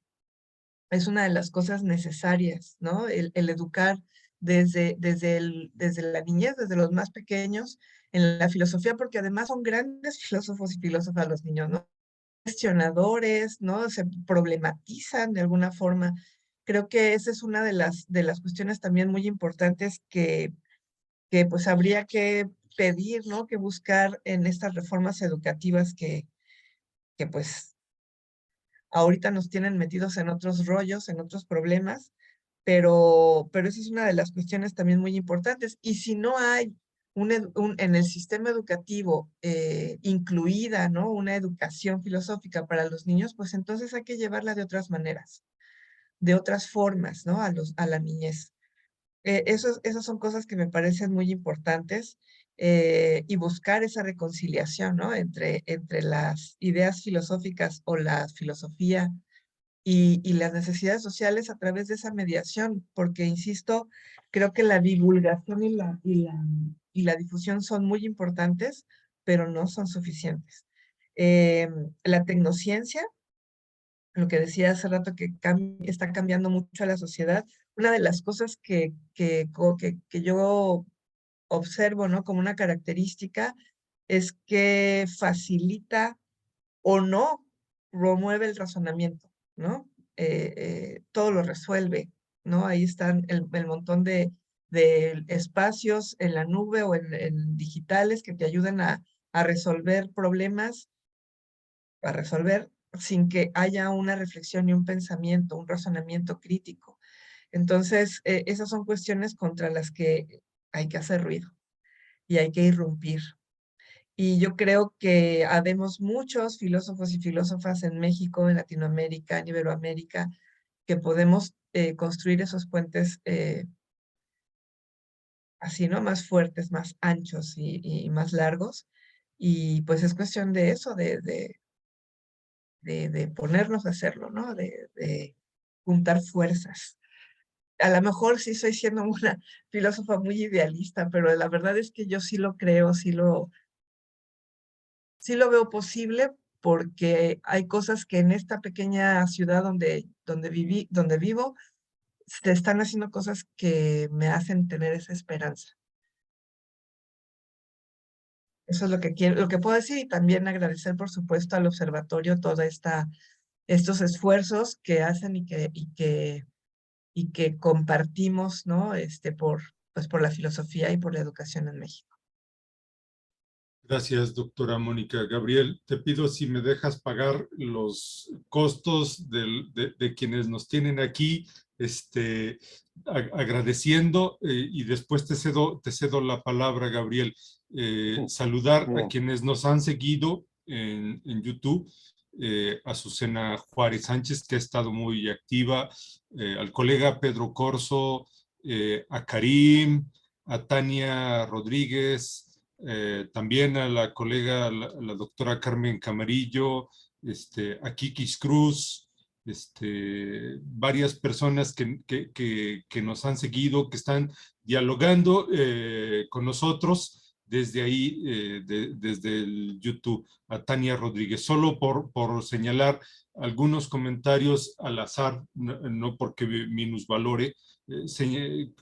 Es una de las cosas necesarias, ¿no? El educar desde la niñez, desde los más pequeños, en la filosofía, porque además son grandes filósofos y filósofas los niños, ¿no? Cuestionadores, ¿no? Se problematizan de alguna forma. Creo que esa es una de las cuestiones también muy importantes que pues habría que pedir, ¿no?, que buscar en estas reformas educativas que pues ahorita nos tienen metidos en otros rollos, en otros problemas, pero esa es una de las cuestiones también muy importantes. Y si no hay en el sistema educativo incluida, ¿no? Una educación filosófica para los niños, pues entonces hay que llevarla de otras maneras, de otras formas, ¿no? A la niñez. Esas son cosas que me parecen muy importantes, y buscar esa reconciliación, ¿no? Entre las ideas filosóficas o la filosofía y las necesidades sociales a través de esa mediación, porque, insisto, creo que la divulgación y la difusión son muy importantes, pero no son suficientes. La tecnociencia, lo que decía hace rato, que está cambiando mucho a la sociedad. Una de las cosas que yo observo, ¿no? Como una característica es que facilita o no promueve el razonamiento, ¿no? Todo lo resuelve, ¿no? Ahí están el montón de espacios en la nube o en digitales que te ayudan a resolver problemas, a resolver sin que haya una reflexión y un pensamiento, un razonamiento crítico. Entonces, esas son cuestiones contra las que hay que hacer ruido y hay que irrumpir. Y yo creo que habemos muchos filósofos y filósofas en México, en Latinoamérica, en Iberoamérica, que podemos construir esos puentes así, ¿no? Más fuertes, más anchos y más largos. Y pues es cuestión de eso, de ponernos a hacerlo, ¿no? De juntar fuerzas. A lo mejor sí estoy siendo una filósofa muy idealista, pero la verdad es que yo sí lo creo, sí lo veo posible, porque hay cosas que en esta pequeña ciudad donde vivo, se están haciendo cosas que me hacen tener esa esperanza. Eso es lo que quiero, lo que puedo decir, y también agradecer, por supuesto, al observatorio estos esfuerzos que hacen y que compartimos, ¿no? Pues por la filosofía y por la educación en México. Gracias, doctora Mónica. Gabriel, te pido si me dejas pagar los costos de quienes nos tienen aquí, agradeciendo, y después te cedo la palabra, Gabriel. Saludar a Bien. quienes nos han seguido en YouTube, Azucena Juárez Sánchez, que ha estado muy activa, al colega Pedro Corso, a Karim, a Tania Rodríguez, también a la colega, la doctora Carmen Camarillo, a Kikis Cruz, varias personas que nos han seguido, que están dialogando con nosotros desde ahí, desde el YouTube. A Tania Rodríguez, solo por señalar algunos comentarios al azar, no porque minusvalore,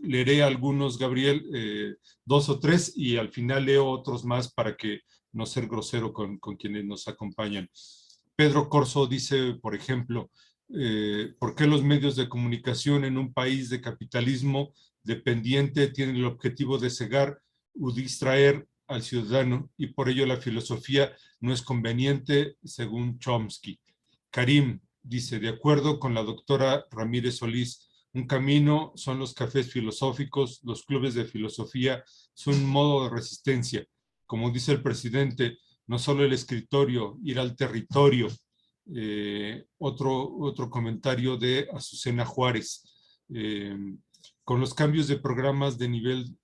leeré algunos, Gabriel, 2 o 3, y al final leo otros más para que no ser grosero con quienes nos acompañan. Pedro Corso dice, por ejemplo, ¿por qué los medios de comunicación en un país de capitalismo dependiente tienen el objetivo de cegar o distraer al ciudadano, y por ello la filosofía no es conveniente, según Chomsky? Karim dice, de acuerdo con la doctora Ramírez Solís, un camino son los cafés filosóficos, los clubes de filosofía son un modo de resistencia. Como dice el presidente, no solo el escritorio, ir al territorio. Otro comentario de Azucena Juárez. Con los cambios de programas de nivel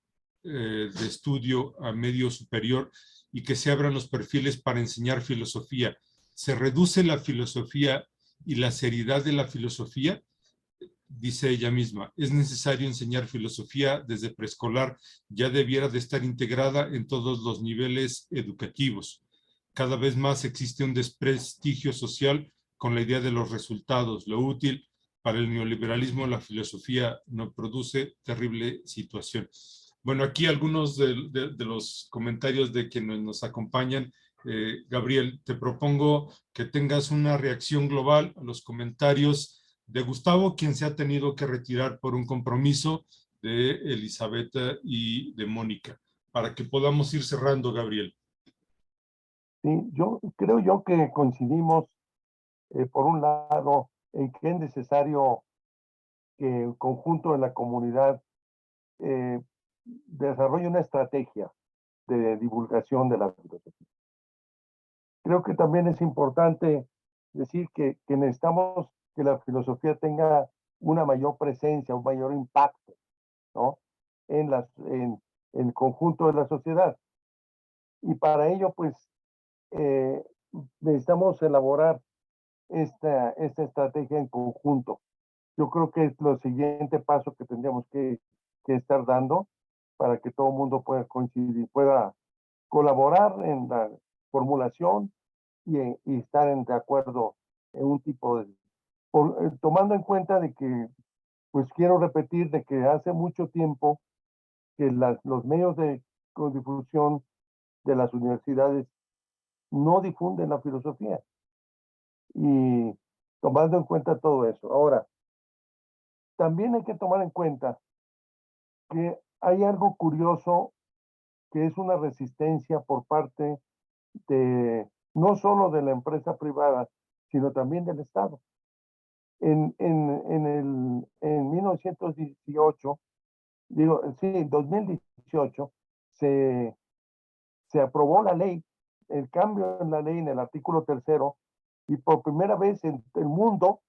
de estudio a medio superior y que se abran los perfiles para enseñar filosofía, ¿se reduce la filosofía y la seriedad de la filosofía? Dice ella misma, es necesario enseñar filosofía desde preescolar, ya debiera de estar integrada en todos los niveles educativos. Cada vez más existe un desprestigio social con la idea de los resultados, lo útil. Para el neoliberalismo la filosofía no produce, terrible situación. Bueno, aquí algunos de los comentarios de quienes nos acompañan. Gabriel, te propongo que tengas una reacción global a los comentarios de Gustavo, quien se ha tenido que retirar por un compromiso, de Elisabetta y de Mónica, para que podamos ir cerrando, Gabriel. Sí, creo yo que coincidimos, por un lado, en que es necesario que el conjunto de la comunidad desarrolle una estrategia de divulgación de la filosofía. Creo que también es importante decir que necesitamos que la filosofía tenga una mayor presencia, un mayor impacto, ¿no? En el conjunto de la sociedad. Y para ello, pues, necesitamos elaborar esta estrategia en conjunto. Yo creo que es lo siguiente paso que tendríamos que estar dando para que todo el mundo pueda coincidir, pueda colaborar en la formulación y estar de acuerdo en un tipo de... tomando en cuenta de que, pues quiero repetir, de que hace mucho tiempo que los medios de difusión de las universidades no difunden la filosofía. Y tomando en cuenta todo eso. Ahora, también hay que tomar en cuenta que hay algo curioso que es una resistencia por parte de no solo de la empresa privada, sino también del Estado. En 1918, en 2018, se aprobó la ley, el cambio en la ley en el artículo 3, y por primera vez en el mundo,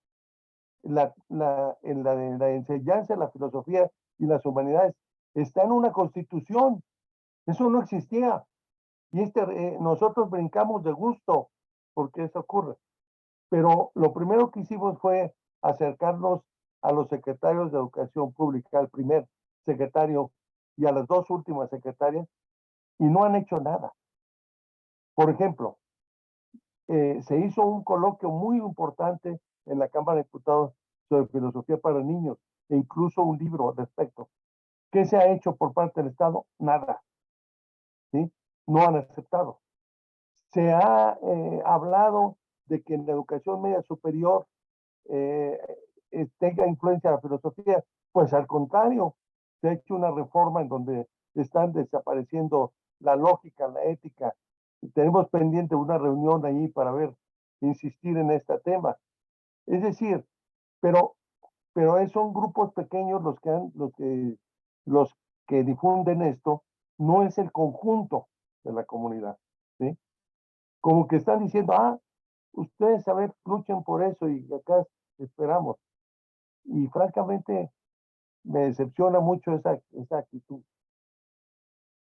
en la enseñanza de la filosofía y las humanidades está en una constitución. Eso no existía. Y nosotros brincamos de gusto porque eso ocurre. Pero lo primero que hicimos fue acercarnos a los secretarios de Educación Pública, al primer secretario y a las dos últimas secretarias, y no han hecho nada. Por ejemplo, se hizo un coloquio muy importante en la Cámara de Diputados sobre filosofía para niños, e incluso un libro al respecto. ¿Qué se ha hecho por parte del Estado? Nada. ¿Sí? No han aceptado. Se ha hablado de que en la educación media superior tenga influencia la filosofía. Pues al contrario, se ha hecho una reforma en donde están desapareciendo la lógica, la ética. Y tenemos pendiente una reunión ahí para insistir en este tema. Es decir, pero son grupos pequeños los que difunden esto, no es el conjunto de la comunidad, ¿sí? Como que están diciendo, ustedes luchen por eso y acá esperamos. Y francamente me decepciona mucho esa actitud.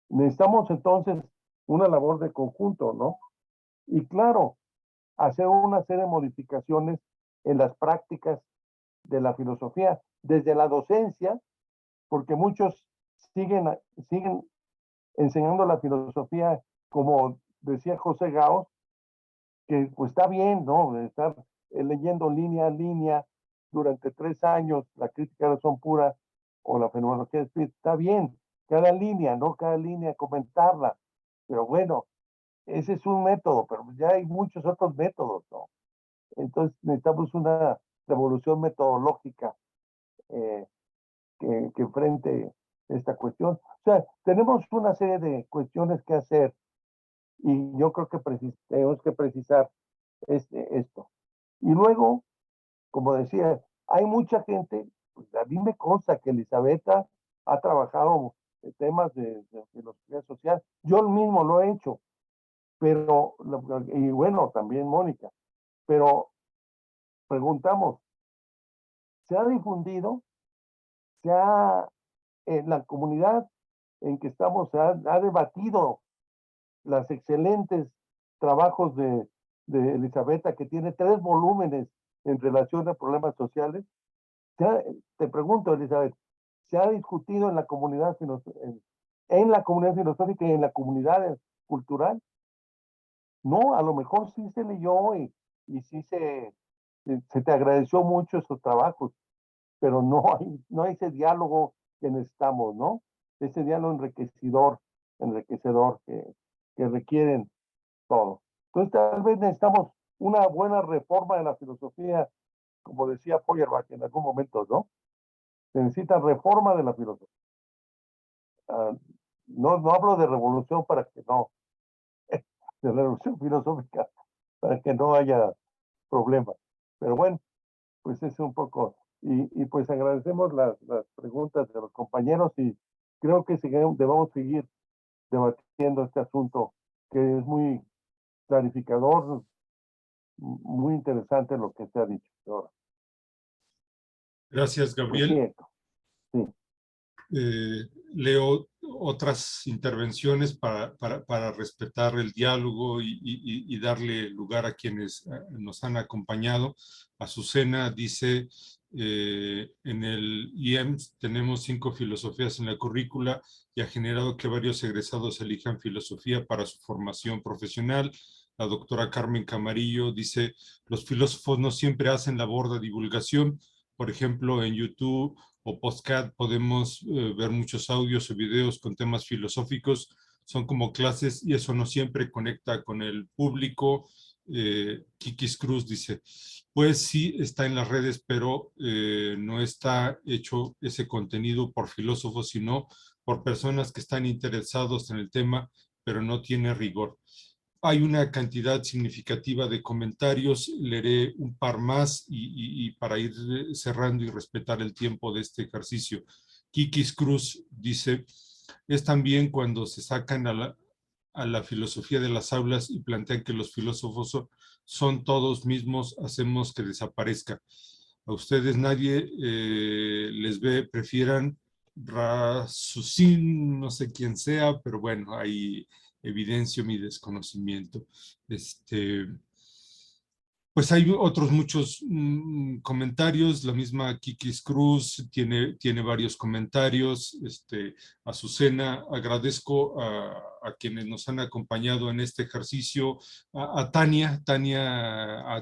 Necesitamos entonces una labor de conjunto, ¿no? Y claro, hacer una serie de modificaciones en las prácticas de la filosofía, desde la docencia, porque muchos siguen enseñando la filosofía, como decía José Gao, que pues está bien, ¿no? Estar leyendo línea a línea durante 3 años, la crítica de la razón pura o la fenomenología del espíritu, está bien, cada línea, ¿no? Cada línea comentarla, pero bueno, ese es un método, pero ya hay muchos otros métodos, ¿no? Entonces necesitamos una revolución metodológica que enfrente esta cuestión. O sea, tenemos una serie de cuestiones que hacer y yo creo que tenemos que precisar esto. Y luego, como decía, hay mucha gente, pues a mí me consta que Elisabetta ha trabajado en temas de filosofía social, yo mismo lo he hecho, pero, y bueno, también Mónica, pero preguntamos, ¿se ha difundido? En la comunidad en que estamos, ha debatido los excelentes trabajos de Elisabetta, que tiene 3 volúmenes en relación a problemas sociales? Te pregunto, Elizabeth, ¿se ha discutido en la comunidad filosófica y en la comunidad cultural? No, a lo mejor sí se leyó y sí se te agradeció mucho esos trabajos, pero no hay ese diálogo que necesitamos, ¿no? Ese diálogo enriquecedor que requieren todos. Entonces, tal vez necesitamos una buena reforma de la filosofía, como decía Feuerbach en algún momento, ¿no? Se necesita reforma de la filosofía. No hablo de revolución para que no, de revolución filosófica, para que no haya problemas. Pero bueno, pues es un poco. Y pues agradecemos las preguntas de los compañeros y creo que debemos seguir debatiendo este asunto que es muy clarificador, muy interesante lo que se ha dicho ahora. Gracias, Pues Gabriel. cierto, sí. Leo otras intervenciones para respetar el diálogo y darle lugar a quienes nos han acompañado. Azucena dice, en el IEMS tenemos 5 filosofías en la currícula y ha generado que varios egresados elijan filosofía para su formación profesional. La doctora Carmen Camarillo dice, los filósofos no siempre hacen labor de divulgación. Por ejemplo, en YouTube o podcast podemos ver muchos audios o videos con temas filosóficos, son como clases y eso no siempre conecta con el público. Kikis Cruz dice, pues sí está en las redes, pero no está hecho ese contenido por filósofos, sino por personas que están interesados en el tema, pero no tiene rigor. Hay una cantidad significativa de comentarios, leeré un par más y para ir cerrando y respetar el tiempo de este ejercicio. Kikis Cruz dice, es también cuando se sacan a la filosofía de las aulas y plantean que los filósofos son todos mismos, hacemos que desaparezca. A ustedes nadie les ve, prefieran Rasucín, no sé quién sea, pero bueno, ahí evidencio mi desconocimiento. Pues hay otros muchos comentarios, la misma Kikis Cruz tiene varios comentarios. Azucena, agradezco a quienes nos han acompañado en este ejercicio. A Tania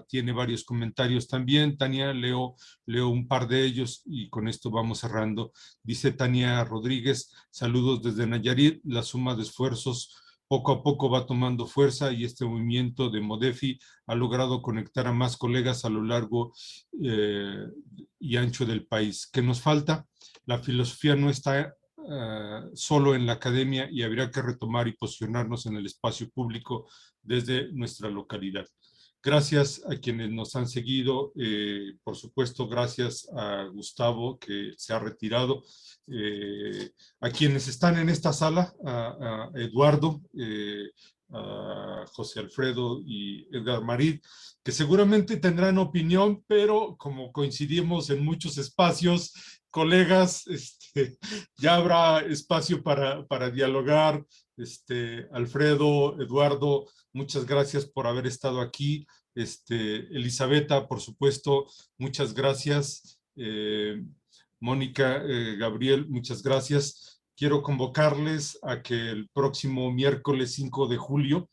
tiene varios comentarios también. Tania, leo un par de ellos y con esto vamos cerrando. Dice Tania Rodríguez, saludos desde Nayarit, la suma de esfuerzos poco a poco va tomando fuerza y este movimiento de Modefi ha logrado conectar a más colegas a lo largo y ancho del país. ¿Qué nos falta? La filosofía no está solo en la academia y habría que retomar y posicionarnos en el espacio público desde nuestra localidad. Gracias a quienes nos han seguido, por supuesto, gracias a Gustavo que se ha retirado, a quienes están en esta sala, a Eduardo, a José Alfredo y Edgar Marid, que seguramente tendrán opinión, pero como coincidimos en muchos espacios, colegas, ya habrá espacio para dialogar. Alfredo, Eduardo, muchas gracias por haber estado aquí. Elisabetta, por supuesto, muchas gracias. Mónica, Gabriel, muchas gracias. Quiero convocarles a que el próximo miércoles 5 de julio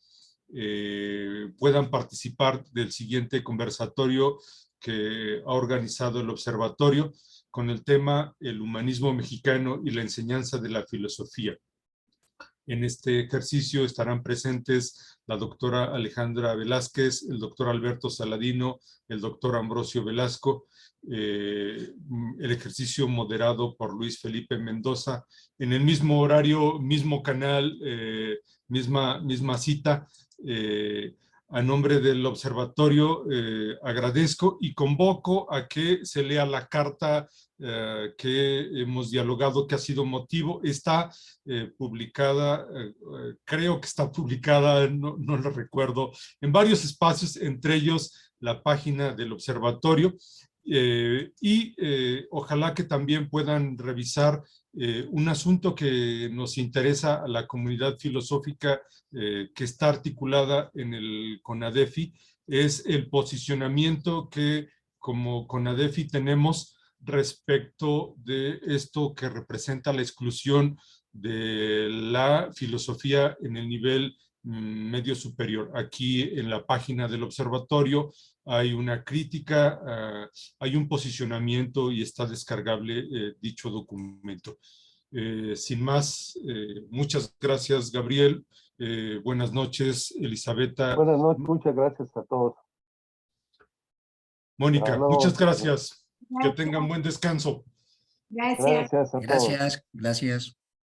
puedan participar del siguiente conversatorio que ha organizado el observatorio con el tema El humanismo mexicano y la enseñanza de la filosofía. En este ejercicio estarán presentes la doctora Alejandra Velázquez, el doctor Alberto Saladino, el doctor Ambrosio Velasco, el ejercicio moderado por Luis Felipe Mendoza, en el mismo horario, mismo canal, misma cita. A nombre del observatorio agradezco y convoco a que se lea la carta que hemos dialogado, que ha sido motivo. Está publicada, creo que está publicada, no lo recuerdo, en varios espacios, entre ellos la página del observatorio. Ojalá que también puedan revisar un asunto que nos interesa a la comunidad filosófica que está articulada en el CONADEFI, es el posicionamiento que como CONADEFI tenemos respecto de esto que representa la exclusión de la filosofía en el nivel medio superior. Aquí en la página del observatorio hay una crítica, hay un posicionamiento y está descargable dicho documento. Sin más, muchas gracias, Gabriel. Buenas noches, Elisabetta. Buenas noches, muchas gracias a todos. Mónica, muchas gracias. Que Gracias. tengan buen descanso. Gracias. Gracias a todos. Gracias.